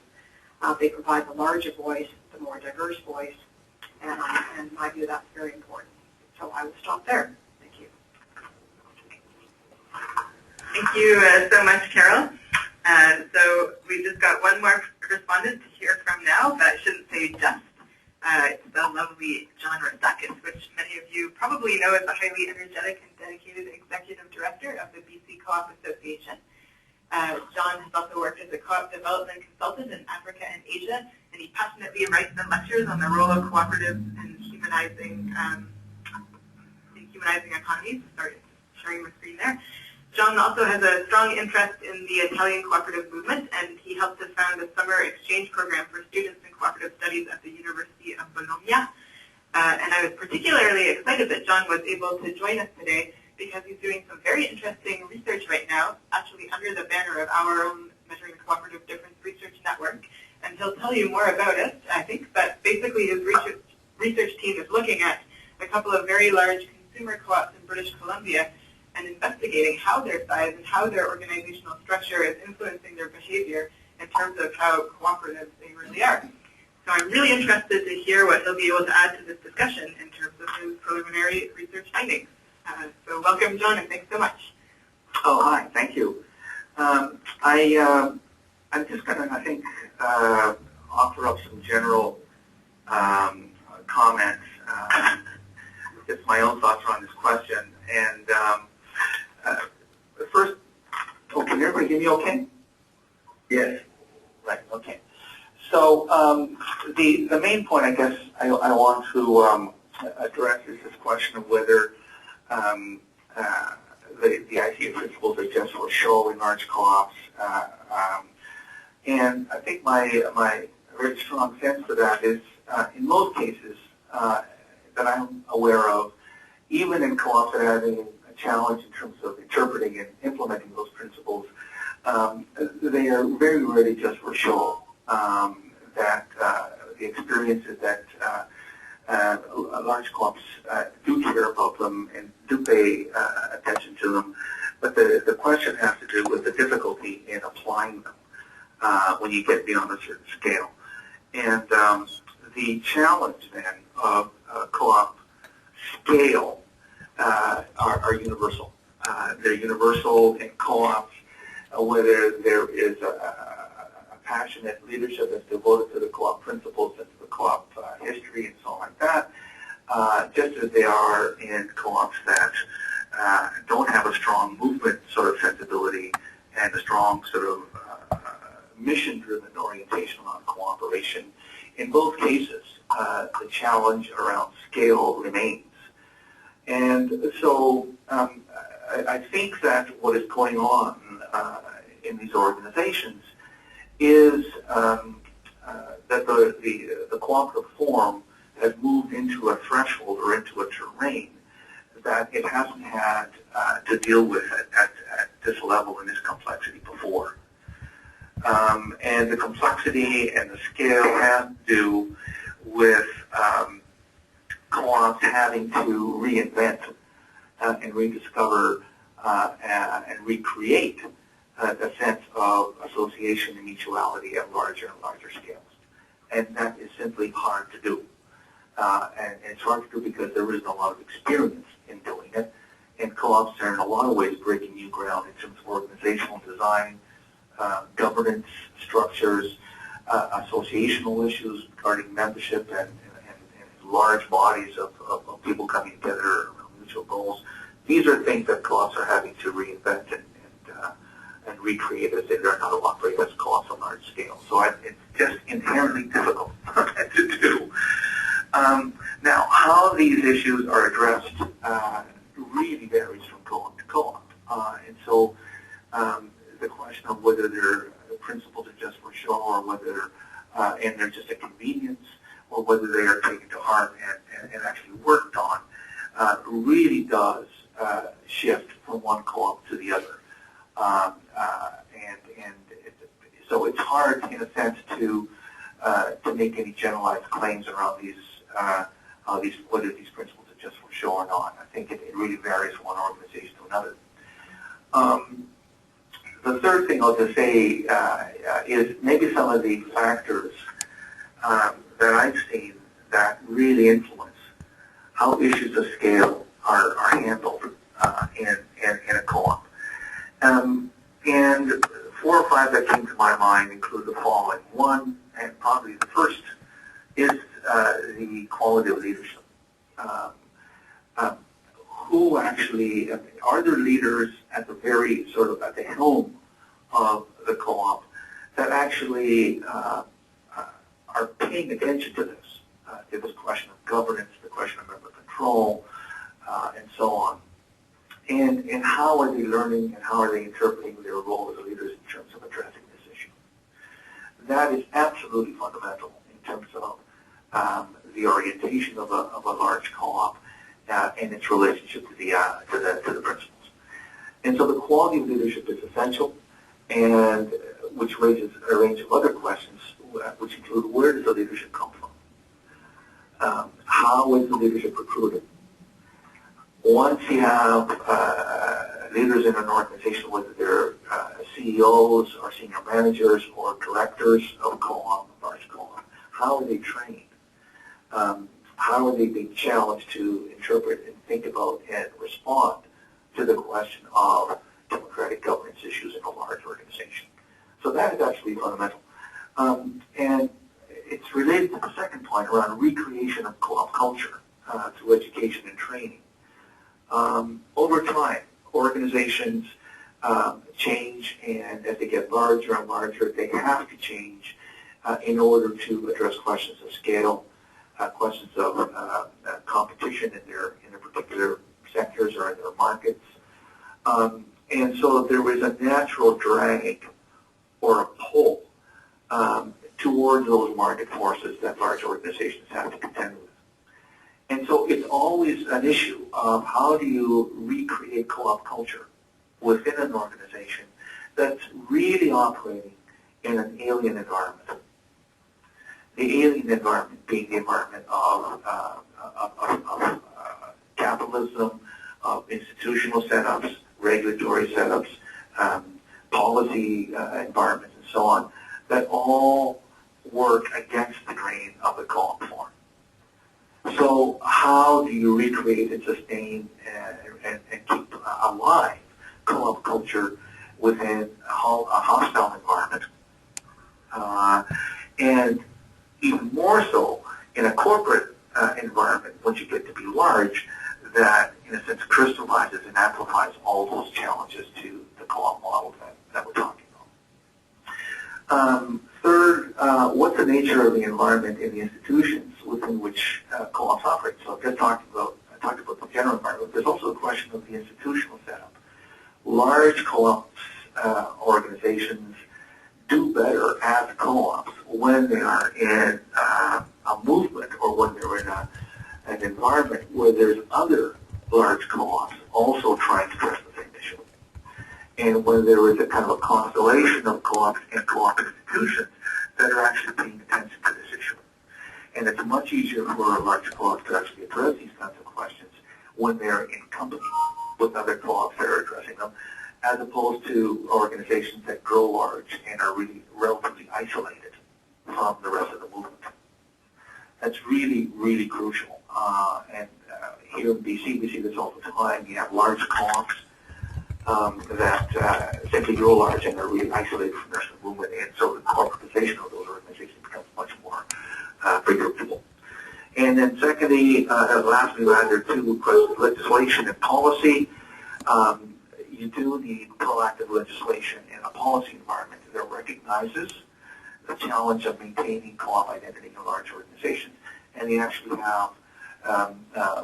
Speaker 5: They provide the larger voice, the more diverse voice, and in my view, that's very important. So I will stop there. Thank you.
Speaker 2: Thank you so much, Carol. So we just got one more respondent to hear from now, but I shouldn't say just. It's the lovely John Rosakis, which many of you probably know as a highly energetic and dedicated executive director of the BC Co-op Association. John has also worked as a co-op development consultant in Africa and Asia, and he passionately writes and lectures on the role of cooperatives in humanizing economies. Sorry, sharing my screen there. John also has a strong interest in the Italian cooperative movement, and he helped to found a summer exchange program for students in cooperative studies at the University of Bologna. And I was particularly excited that John was able to join us today because he's doing some very interesting research right now, actually under the banner of our own Measuring the Cooperative Difference Research Network. And he'll tell you more about it, I think, but basically his research team is looking at a couple of very large consumer co-ops in British Columbia and investigating how their size and how their organizational structure is influencing their behavior in terms of how cooperative they really are. So I'm really interested to hear what he'll be able to add to this discussion in terms of his preliminary research findings. So welcome, John, and thanks so much.
Speaker 6: Oh, hi, thank you. I'm just going to, I think, offer up some general comments, just my own thoughts around this question. And first, oh, can everybody hear me okay?
Speaker 3: Yes.
Speaker 6: Right, okay. So the main point, I guess, I want to address is this question of whether the ICA principles are just for show in large co-ops. And I think my very strong sense for that is, in most cases that I'm aware of, even in co-ops that are having a challenge in terms of interpreting and implementing those principles, they are very rarely just for show. That the experiences that large co-ops do care about them and do pay attention to them, but the question has to do with the difficulty in applying them when you get beyond a certain scale. And the challenge then of co-op scale are universal. They're universal in co-ops, whether there is a passionate leadership that's devoted to the co-op principles and to the co-op history and so on like that, just as they are in co-ops that don't have a strong movement sort of sensibility and a strong sort of mission-driven orientation on cooperation. In both cases, the challenge around scale remains. And so I think that what is going on in these organizations is that the cooperative form has moved into a threshold or into a terrain that it hasn't had to deal with at this level and this complexity before. And the complexity and the scale has to do with co-ops having to reinvent and rediscover and recreate a sense of association and mutuality at larger and larger scales. And that is simply hard to do. And it's hard to do because there isn't a lot of experience in doing it. And co-ops are in a lot of ways breaking new ground in terms of organizational design, governance structures, associational issues regarding membership and large bodies of people coming together around mutual goals. These are things that co-ops are having to reinvent and recreate as they learn how to operate as co-ops on large scale. So it's just inherently difficult to do. Now, how these issues are addressed really varies from co-op to co-op. And so the question of whether their principles are just for show or whether and they're just a convenience or whether they are taken to heart and actually worked on really does shift from one co-op to the other. So it's hard, in a sense, to make any generalized claims around these, whether these principles are just for show or not. I think it really varies from one organization to another. The third thing I'll just say is maybe some of the factors that I've seen that really influence how issues of scale are handled in a co-op. And 4 or 5 that came to my mind include the following. One, and probably the first, is the quality of leadership. Who actually, are there leaders at the very sort of at the helm of the co-op that actually are paying attention to this question of governance, the question of member control, and so on. And how are they learning and how are they interpreting their role as leaders in terms of addressing this issue? That is absolutely fundamental in terms of the orientation of a large co-op and its relationship to the principles. And so the quality of leadership is essential, and which raises a range of other questions, which include where does the leadership come from? How is the leadership recruited? Once you have leaders in an organization, whether they're CEOs or senior managers or directors of co-op, large co-op, how are they trained? How are they being challenged to interpret and think about and respond to the question of democratic governance issues in a large organization? So that is actually fundamental. And it's related to the second point around recreation of co-op culture through education and training. Over time, organizations change, and as they get larger and larger, they have to change in order to address questions of scale, questions of competition in their particular sectors or in their markets. And so there is a natural drag or a pull towards those market forces that large organizations have to contend with. And so it's always an issue of how do you recreate co-op culture within an organization that's really operating in an alien environment. The alien environment being the environment of capitalism, of institutional setups, regulatory setups, policy environments, and so on, that all work against the grain of the co-op form. So how do you recreate and sustain and keep alive co-op culture within a hostile environment? And even more so in a corporate environment, once you get to be large, that in a sense crystallizes and amplifies all those challenges to the co-op model that we're talking about. Third, what's the nature of the environment in the institutions within which co-ops operate? So I've just talked talked about the general environment. There's also a question of the institutional setup. Large co-ops organizations do better as co-ops when they are in a movement or when they're in an environment where there's other large co-ops also trying to press the same issue. And when there is a kind of a constellation of co-ops and co-op institutions that are actually paying attention to this issue. And it's much easier for large co-ops to actually address these kinds of questions when they're in company with other co-ops that are addressing them, as opposed to organizations that grow large and are really relatively isolated from the rest of the movement. That's really, really crucial. Here in BC, we see this all the time. You have large co-ops that simply grow large and are really isolated from the rest of the movement, and so the corporatization of those organizations becomes much more predictable. And then secondly, lastly, rather, two questions of legislation and policy. You do need proactive legislation in a policy environment that recognizes the challenge of maintaining co-op identity in large organizations, and you actually have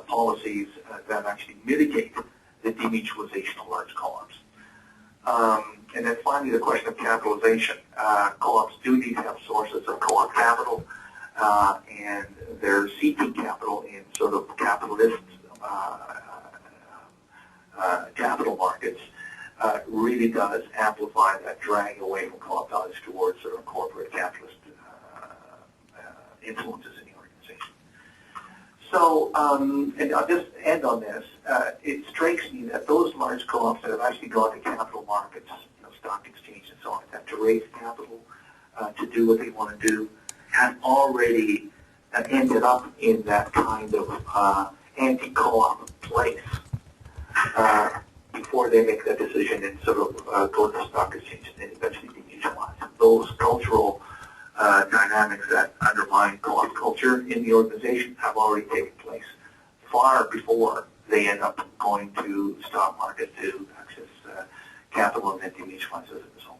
Speaker 6: policies that actually mitigate the demutualization of large co-ops. And then finally, the question of capitalization. Co-ops do need to have sources of co-op capital, and they're seeking capital in sort of capitalist capital markets really does amplify that drag away from co-op values towards sort of corporate capitalist influences in the organization. So, and I'll just end on this. It strikes me that those large co-ops that have actually gone to capital markets, stock exchange and so on, that to raise capital to do what they want to do, have already ended up in that kind of anti-co-op place before they make that decision and sort of go to the stock exchange and then eventually demutualize. Those cultural dynamics that undermine co-op culture in the organization have already taken place far before they end up going to stock market to access capital and then demutualize as a result.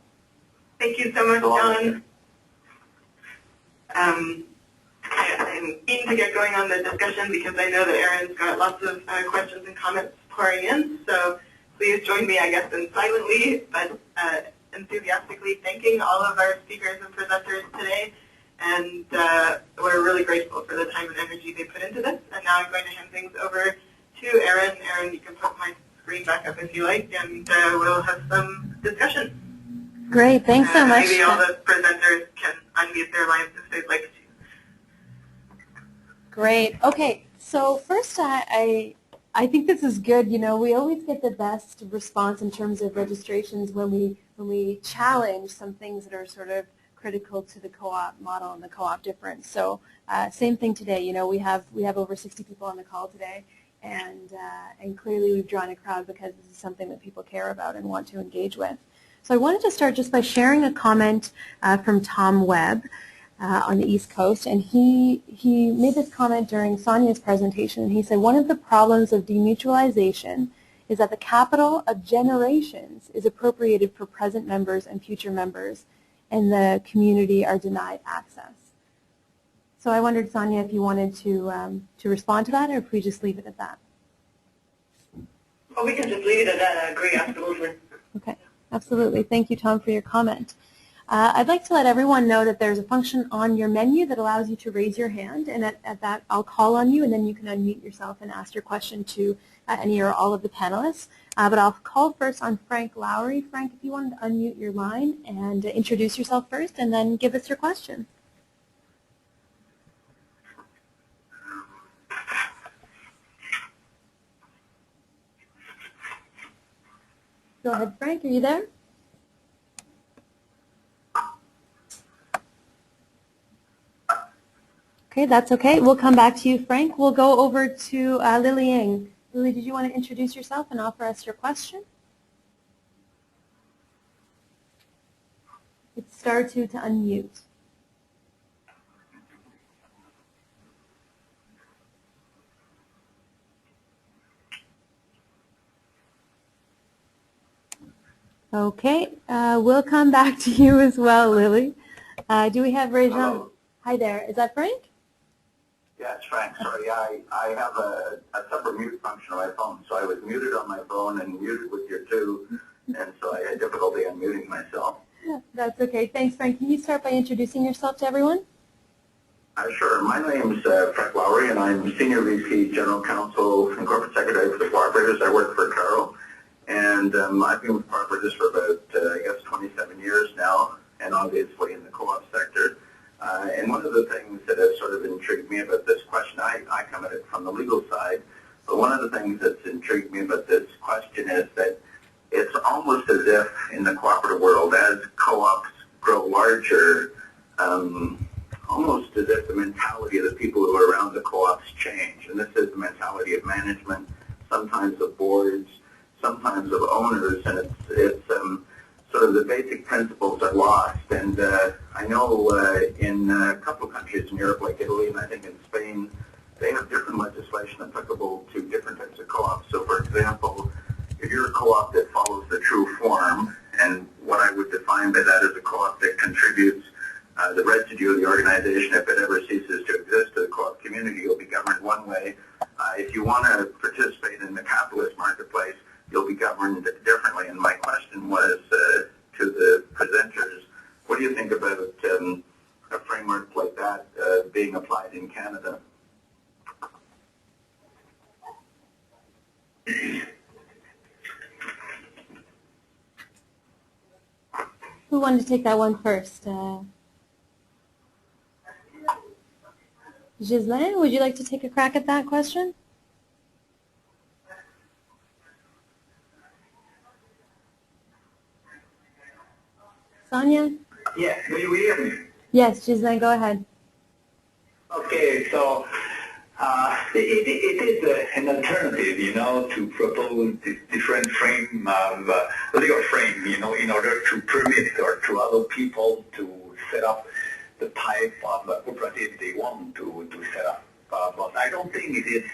Speaker 2: Thank you so much, John. I'm keen to get going on the discussion because I know that Aaron's got lots of questions and comments pouring in. So please join me, I guess, in silently but enthusiastically thanking all of our speakers and presenters today. And we're really grateful for the time and energy they put into this. And now I'm going to hand things over to Aaron. Aaron, you can put my screen back up if you like, and we'll have some discussion.
Speaker 1: Great, thanks so much.
Speaker 2: Maybe all the presenters can unmute their lines if they'd like to.
Speaker 1: Great. Okay, so first I think this is good. We always get the best response in terms of registrations when we challenge some things that are sort of critical to the co-op model and the co-op difference. So same thing today. We have over 60 people on the call today, and clearly we've drawn a crowd because this is something that people care about and want to engage with. So I wanted to start just by sharing a comment from Tom Webb on the East Coast, and he made this comment during Sonia's presentation, and he said, one of the problems of demutualization is that the capital of generations is appropriated for present members and future members, and the community are denied access. So I wondered, Sonia, if you wanted to respond to that, or if we just leave it at that.
Speaker 4: Well, we can just leave it at that. I agree, absolutely.
Speaker 1: Okay. Absolutely. Thank you, Tom, for your comment. I'd like to let everyone know that there's a function on your menu that allows you to raise your hand, and at that I'll call on you, and then you can unmute yourself and ask your question to any or all of the panelists. But I'll call first on Frank Lowry. Frank, if you wanted to unmute your line and introduce yourself first, and then give us your question. Go ahead, Frank. Are you there? Okay, that's okay. We'll come back to you, Frank. We'll go over to Lily Ng. Lily, did you want to introduce yourself and offer us your question? It's star 2 to unmute. Okay, we'll come back to you as well, Lily. Do we have Rajan? Hi there. Is that Frank?
Speaker 3: Yeah, it's Frank. Sorry, I have a separate mute function on my phone, so I was muted on my phone and muted with your two, and so I had difficulty unmuting myself.
Speaker 1: That's okay. Thanks, Frank. Can you start by introducing yourself to everyone?
Speaker 3: Sure. My name is Frank Lowry, and I'm Senior VP, General Counsel, and Corporate Secretary for the Cooperatives. I work for Caro, and I've been with Cooperatives for about, I guess, 27 years now, and obviously in the co-op sector. And one of the things that has sort of intrigued me about this question, I come at it from the legal side, but one of the things that's intrigued me about this question is that it's almost as if in the cooperative world, as co-ops grow larger, almost as if the mentality of the people who are around the co-ops change. And this is the mentality of management, sometimes of boards, sometimes of owners, and it's sort of the basic principles are lost. And I know in a couple of countries in Europe, like Italy and I think in Spain, they have different legislation applicable to different types of co-ops. So for example, if you're a co-op that follows the true form, and what I would define by that is a co-op that contributes the residue of the organization, if it ever ceases to exist to the co-op community, you'll be governed one way. If you want to participate in the capitalist marketplace, you'll be governed differently. And my question was to the presenters, what do you think about a framework like that being applied in Canada?
Speaker 1: Who wanted to take that one first? Ghislain, would you like to take a crack at that question? Sonia?
Speaker 3: Yeah, do you hear me?
Speaker 1: Yes, Ghislain, go ahead.
Speaker 3: Okay, so it is an alternative, to propose this different legal frame, in order to permit or to allow people to set up the type of cooperative they want to set up. But I don't think it is,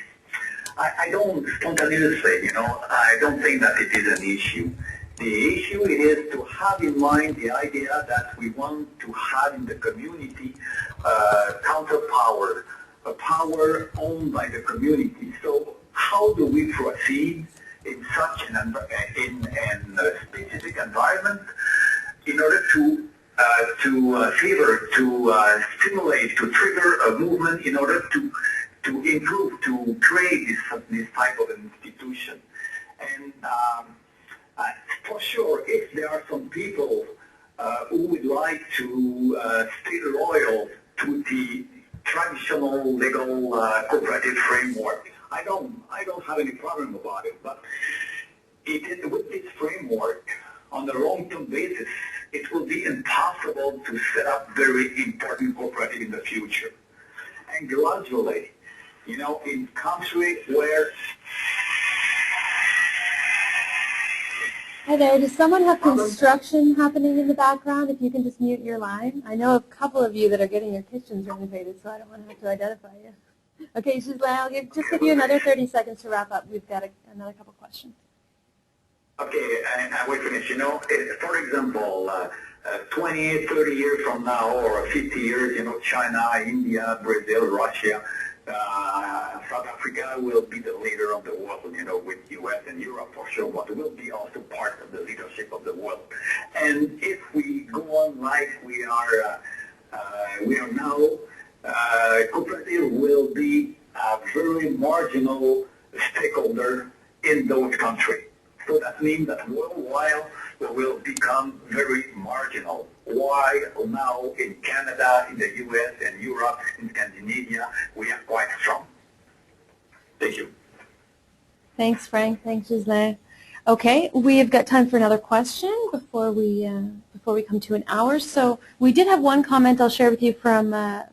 Speaker 3: I don't spontaneously say, I don't think that it is an issue. The issue is to have in mind the idea that we want to have in the community counterpower, a power owned by the community. So how do we proceed in such an specific environment in order to favor, to stimulate, to trigger a movement in order to improve, to create this type of an institution? And for sure, if there are some people who would like to stay loyal to the traditional legal cooperative framework, I don't have any problem about it. But with this framework, on a long-term basis, it will be impossible to set up very important cooperative in the future. And gradually, in countries where...
Speaker 1: Hi there, does someone have construction happening in the background? If you can just mute your line. I know a couple of you that are getting your kitchens renovated, so I don't want to have to identify you. Okay, Ghislain, I'll just give you another 30 seconds to wrap up. We've got another couple questions.
Speaker 3: Okay, I will finish. For example, 20, 30 years from now, or 50 years, China, India, Brazil, Russia, South Africa will be the leader of the world, with U.S. and Europe for sure, but will be also part of the leadership of the world. And if we go on like we are now, cooperative will be a very marginal stakeholder in those countries. So that means that worldwide we will become very marginal. While now in Canada, in the U.S. and Europe, in Scandinavia, we are quite strong. Thank you.
Speaker 1: Thanks, Frank. Thanks, Ghislain. Okay, we have got time for another question before we come to an hour. So we did have one comment I'll share with you from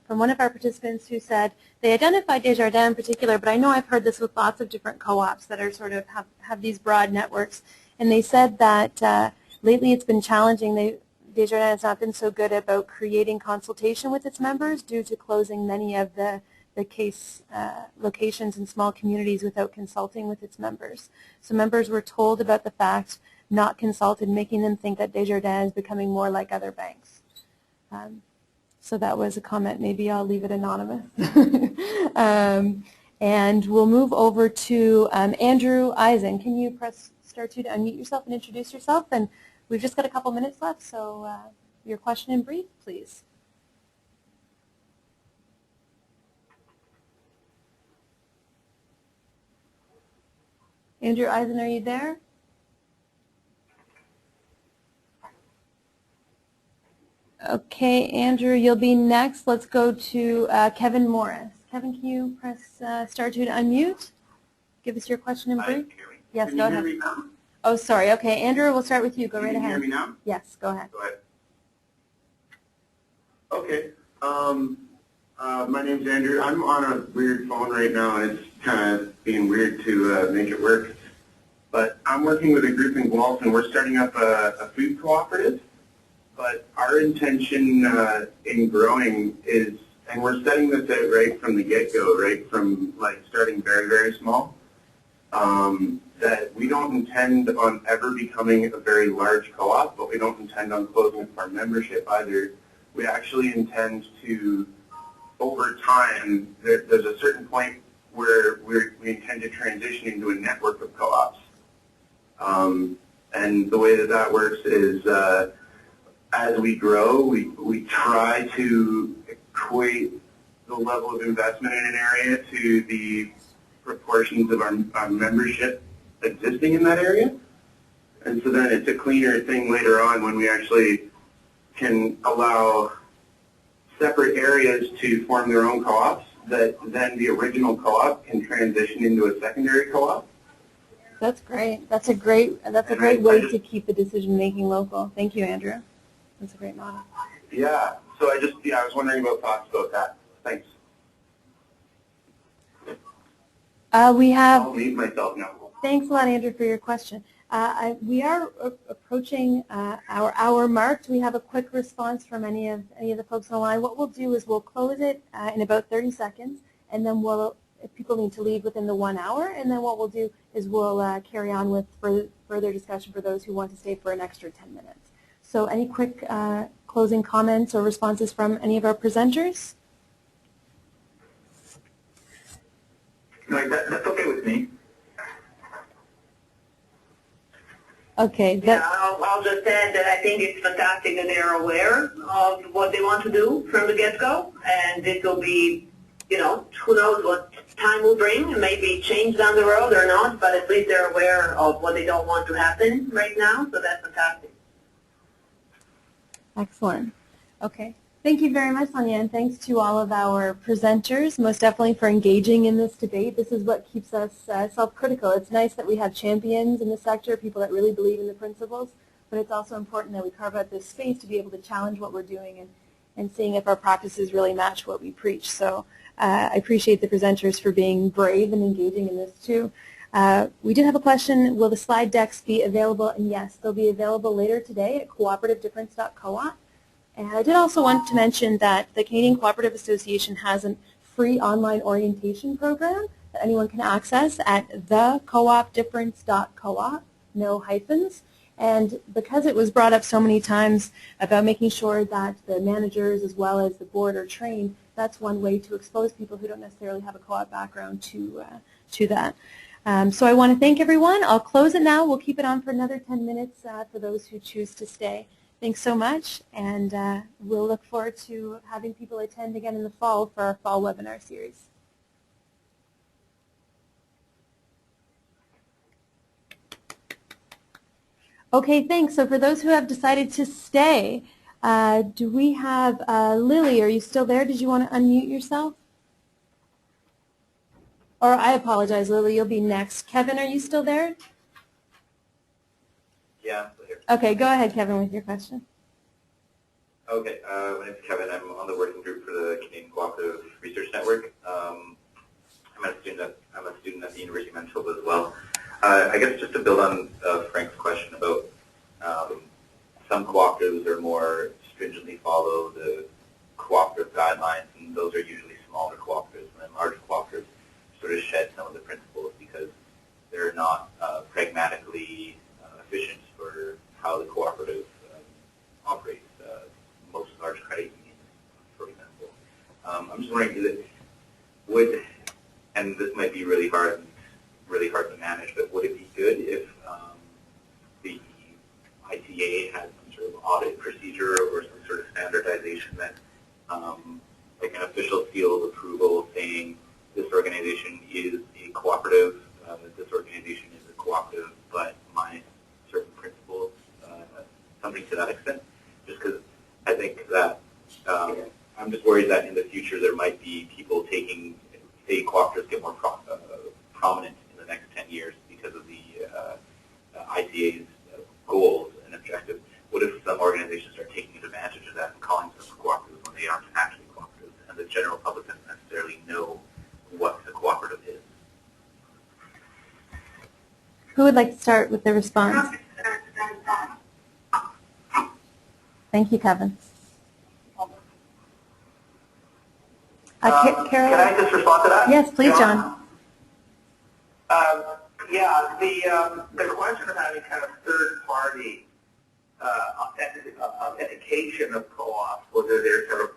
Speaker 1: one of our participants who said they identified Desjardins in particular, but I know I've heard this with lots of different co-ops that are sort of have these broad networks, and they said that lately it's been challenging. Desjardins has not been so good about creating consultation with its members due to closing many of the case locations in small communities without consulting with its members. So members were told about the fact, not consulted, making them think that Desjardins is becoming more like other banks. So that was a comment. Maybe I'll leave it anonymous. And we'll move over to Andrew Eisen. Can you press star 2 to unmute yourself and introduce yourself? And we've just got a couple minutes left, so your question in brief, please. Andrew Eisen, are you there? Okay, Andrew, you'll be next. Let's go to Kevin Morris. Kevin, can you press star 2 to unmute? Give us your question in brief. Yes, go ahead. Oh, sorry. Okay, Andrew, we'll start with you. Go right ahead.
Speaker 3: Can you hear me now?
Speaker 1: Yes, go ahead.
Speaker 3: Go ahead. Okay. My name's Andrew. I'm on a weird phone right now, and it's kind of being weird to make it work. But I'm working with a group in Guelph, and we're starting up a food cooperative. But our intention in growing is, and we're setting this out right from the get-go, right from like starting very, very small, that we don't intend on ever becoming a very large co-op, but we don't intend on closing our membership either. We actually intend to, over time, there's a certain point where we intend to transition into a network of co-ops. And the way that that works is as we grow, we try to equate the level of investment in an area to the proportions of our membership existing in that area. And so then it's a cleaner thing later on when we actually can allow separate areas to form their own co-ops, that then the original co-op can transition into a secondary co-op.
Speaker 1: That's great. That's a great way to keep the decision making local. Thank you, Andrew. That's a great model.
Speaker 3: Yeah. So I was wondering about thoughts about that. Thanks.
Speaker 1: We have.
Speaker 3: I'll mute myself now.
Speaker 1: Thanks a lot, Andrew, for your question. We are approaching our hour mark. Do we have a quick response from any of the folks on the line? What we'll do is we'll close it in about 30 seconds, and then if people need to leave within the 1 hour, and then what we'll do is we'll carry on with further discussion for those who want to stay for an extra 10 minutes. So any quick closing comments or responses from any of our presenters?
Speaker 3: No, that's okay with me.
Speaker 1: Okay.
Speaker 4: Yeah, I'll just add that I think it's fantastic that they're aware of what they want to do from the get-go, and this will be, who knows what time will bring, maybe change down the road or not, but at least they're aware of what they don't want to happen right now, so that's fantastic.
Speaker 1: Excellent. Okay. Thank you very much, Sonia, and thanks to all of our presenters, most definitely for engaging in this debate. This is what keeps us self-critical. It's nice that we have champions in the sector, people that really believe in the principles, but it's also important that we carve out this space to be able to challenge what we're doing and seeing if our practices really match what we preach. So I appreciate the presenters for being brave and engaging in this too. We did have a question, will the slide decks be available? And yes, they'll be available later today at cooperative-difference.coop. And I did also want to mention that the Canadian Cooperative Association has a free online orientation program that anyone can access at thecoopdifference.coop, no hyphens. And because it was brought up so many times about making sure that the managers as well as the board are trained, that's one way to expose people who don't necessarily have a co-op background to that. So I want to thank everyone. I'll close it now. We'll keep it on for another 10 minutes for those who choose to stay. Thanks so much, and we'll look forward to having people attend again in the fall for our fall webinar series. Okay, thanks. So for those who have decided to stay, do we have Lily? Are you still there? Did you want to unmute yourself? Or I apologize, Lily, you'll be next. Kevin, are you still there?
Speaker 7: Yeah, I'm still here.
Speaker 1: Okay, go ahead, Kevin, with your question.
Speaker 7: Okay, my name is Kevin. I'm on the working group for the Canadian Cooperative Research Network. I'm a student at the University of Manitoba as well. I guess just to build on Frank's question about some cooperatives are more stringently follow the cooperative guidelines, and those are usually smaller cooperatives, and then larger cooperatives sort of shed some of the principles because they're not pragmatically efficient for how the cooperative operates. Most large credit unions, for I'm just wondering, and this might be really hard to manage, but would it be good if the ICA had some sort of audit procedure or some sort of standardization that, like an official seal of approval saying this organization is a cooperative, this organization is a cooperative, but my certain principles, something to that extent? Just because I think that I'm just worried that in the future there might be people taking, say, cooperatives get more prominent in the next 10 years because of the ICA's goals and objectives. What if some organizations start taking advantage of that and calling themselves cooperatives when they aren't actually cooperatives, and the general public doesn't necessarily know what a cooperative is?
Speaker 1: Who would like to start with the response? Thank you, Kevin. Carol?
Speaker 6: Can I just respond to that?
Speaker 1: Yes, please, John.
Speaker 6: Yeah, the question of having kind of third-party authentication of co-ops, whether they're sort of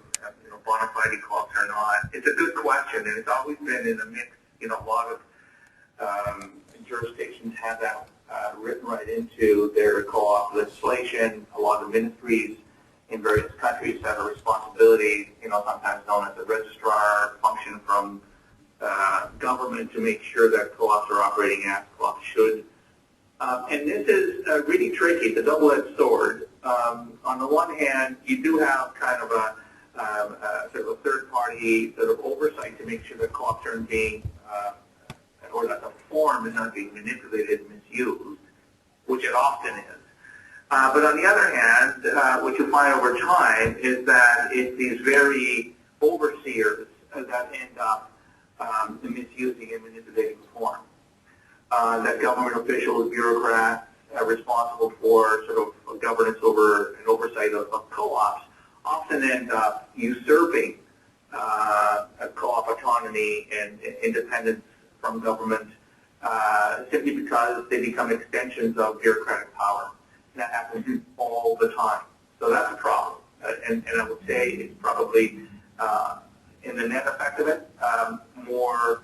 Speaker 6: bona fide co-ops or not, it's a good question, and it's always been in the mix. A lot of jurisdictions have that written right into their co-op legislation. A lot of ministries in various countries have a responsibility, sometimes known as a registrar function from government to make sure that co-ops are operating as co-ops should. And this is really tricky. It's a double-edged sword. On the one hand, you do have kind of a sort of a third-party sort of oversight to make sure that co-ops aren't being, or that the form is not being manipulated and misused, which it often is. But on the other hand, what you find over time is that it's these very overseers that end up misusing and manipulating the form. That government officials, bureaucrats responsible for sort of governance over and oversight of co-ops often end up usurping co-op autonomy and independence from government simply because they become extensions of bureaucratic power. And that happens all the time. So that's a problem. And I would say it's probably, in the net effect of it, more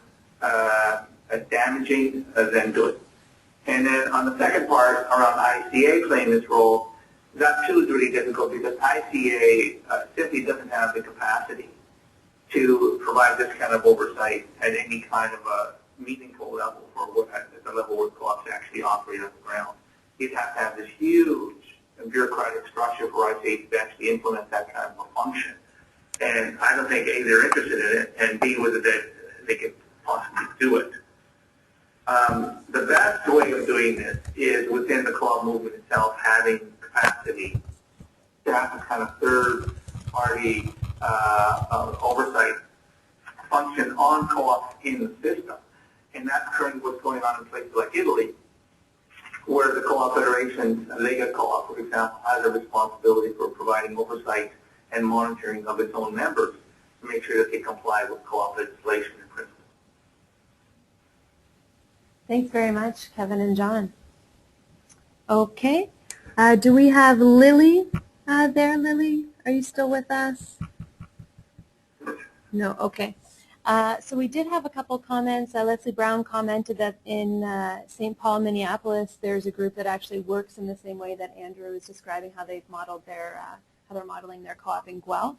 Speaker 6: damaging than good. And then on the second part, around ICA playing this role, that too is really difficult because ICA simply doesn't have the capacity to provide this kind of oversight at any kind of a meaningful level for at the level where co-ops actually operate on the ground. You'd have to have this huge bureaucratic structure for ICA to actually implement that kind of a function. And I don't think A, they're interested in it, and B, whether they can possibly do it. The best way of doing this is within the co-op movement itself having capacity to have this kind of third-party oversight function on co-ops in the system. And that's currently what's going on in places like Italy, where the co-op federation, Lega Co-op, for example, has a responsibility for providing oversight and monitoring of its own members to make sure that they comply with co-op legislation and principles.
Speaker 1: Thanks very much, Kevin and John. Okay. Do we have Lily there? Lily, are you still with us? No, okay. So we did have a couple comments. Leslie Brown commented that in St. Paul, Minneapolis, there's a group that actually works in the same way that Andrew was describing how they've modeled their, how they're modeling their co-op in Guelph.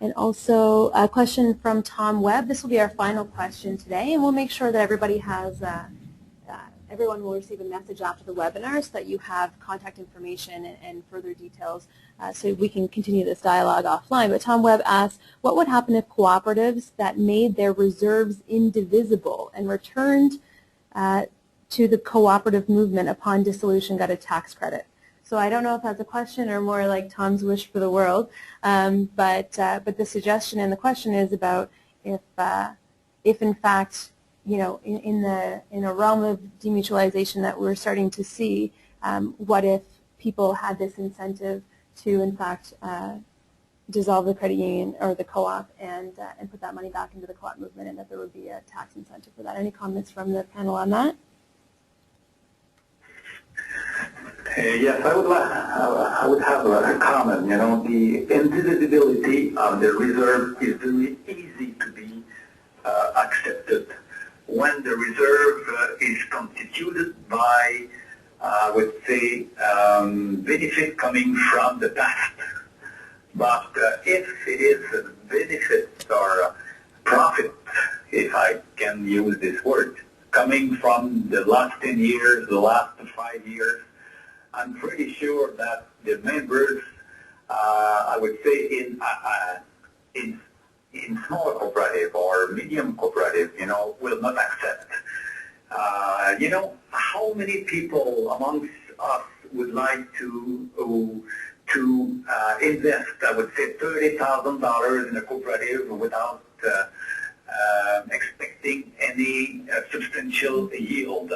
Speaker 1: And also a question from Tom Webb. This will be our final question today, and we'll make sure that everybody has, everyone will receive a message after the webinar so that you have contact information and further details so we can continue this dialogue offline. But Tom Webb asks, what would happen if cooperatives that made their reserves indivisible and returned to the cooperative movement upon dissolution got a tax credit? So I don't know if that's a question or more like Tom's wish for the world, but the suggestion and the question is about if in fact, you know, in a realm of demutualization that we're starting to see, what if people had this incentive to in fact dissolve the credit union or the co-op and put that money back into the co-op movement, and that there would be a tax incentive for that? Any comments from the panel on that?
Speaker 3: Yes, I would have a comment. You know, the indivisibility of the reserve is very easy to be accepted when the reserve is constituted by, I would say, benefit coming from the past. But if it is benefit or profit, if I can use this word, coming from the last 10 years, the last 5 years, I'm pretty sure that the members, I would say in small cooperative or medium cooperative, you know, will not accept. You know, how many people amongst us would like to invest, I would say, $30,000 in a cooperative without expecting any substantial yield?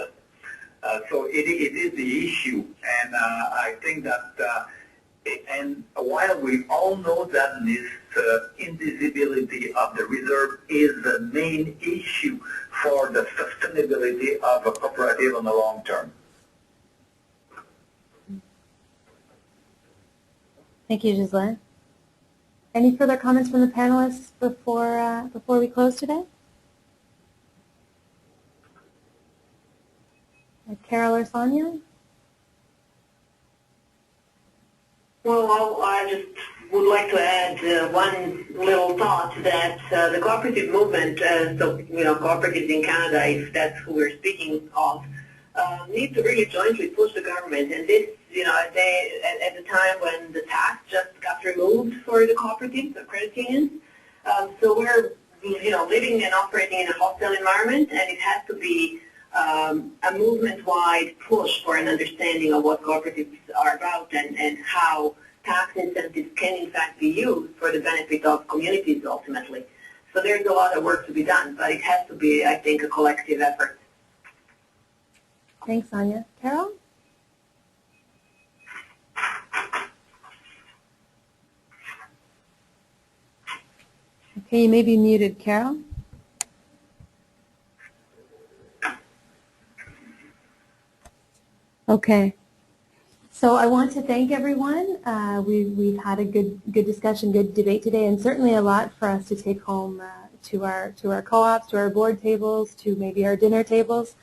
Speaker 3: So it is the issue, and I think that, and while we all know that this indivisibility of the reserve is the main issue for the sustainability of a cooperative on the long term.
Speaker 1: Thank you, Ghislain. Any further comments from the panelists before we close today? Carol or Sonia?
Speaker 4: Well, I just would like to add one little thought that the cooperative movement, so you know, cooperatives in Canada, if that's who we're speaking of, need to really jointly push the government. And this, you know, at the time when the tax just got removed for the cooperatives, the credit unions, so we're, you know, living and operating in a hostile environment, and it has to be a movement-wide push for an understanding of what cooperatives are about and how tax incentives can in fact be used for the benefit of communities ultimately. So there's a lot of work to be done, but it has to be, I think, a collective effort.
Speaker 1: Thanks, Sonia. Carol? Okay, you may be muted, Carol. Okay. So I want to thank everyone. We've had a good discussion, good debate today, and certainly a lot for us to take home to our co-ops, to our board tables, to maybe our dinner tables,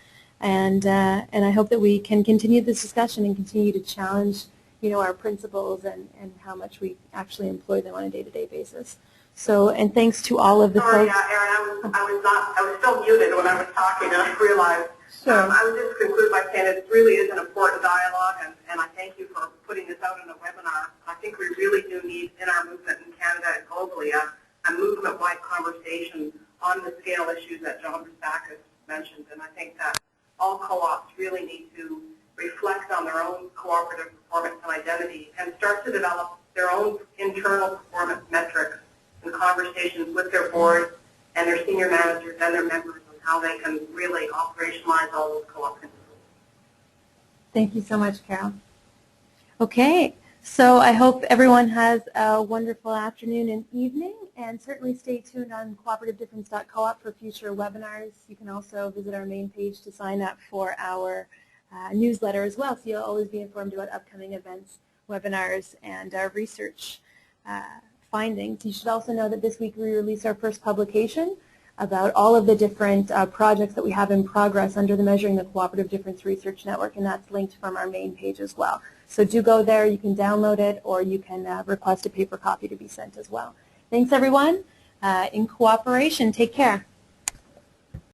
Speaker 1: and I hope that we can continue this discussion and continue to challenge, you know, our principles and how much we actually employ them on a day-to-day basis. So, and thanks to all of the
Speaker 5: Sorry,
Speaker 1: folks.
Speaker 5: Erin, I was still muted when I was talking, and I realized.
Speaker 1: Sure.
Speaker 5: I would just conclude by saying it really is an important dialogue, and I thank you for putting this out in a webinar. I think we really do need in our movement in Canada and globally a movement-wide conversation on the scale issues that John Brisakis mentioned, and I think that all co-ops really need to reflect on their own cooperative performance and identity and start to develop their own internal performance metrics and conversations with their boards and their senior managers and their members on how they can really operationalize all those co-op principles.
Speaker 1: Thank you so much, Carol. Okay, so I hope everyone has a wonderful afternoon and evening, and certainly stay tuned on cooperativedifference.coop for future webinars. You can also visit our main page to sign up for our newsletter as well, so you'll always be informed about upcoming events, webinars, and our research findings. You should also know that this week we release our first publication about all of the different projects that we have in progress under the Measuring the Cooperative Difference Research Network, and that's linked from our main page as well. So do go there, you can download it, or you can request a paper copy to be sent as well. Thanks everyone. In cooperation, take care.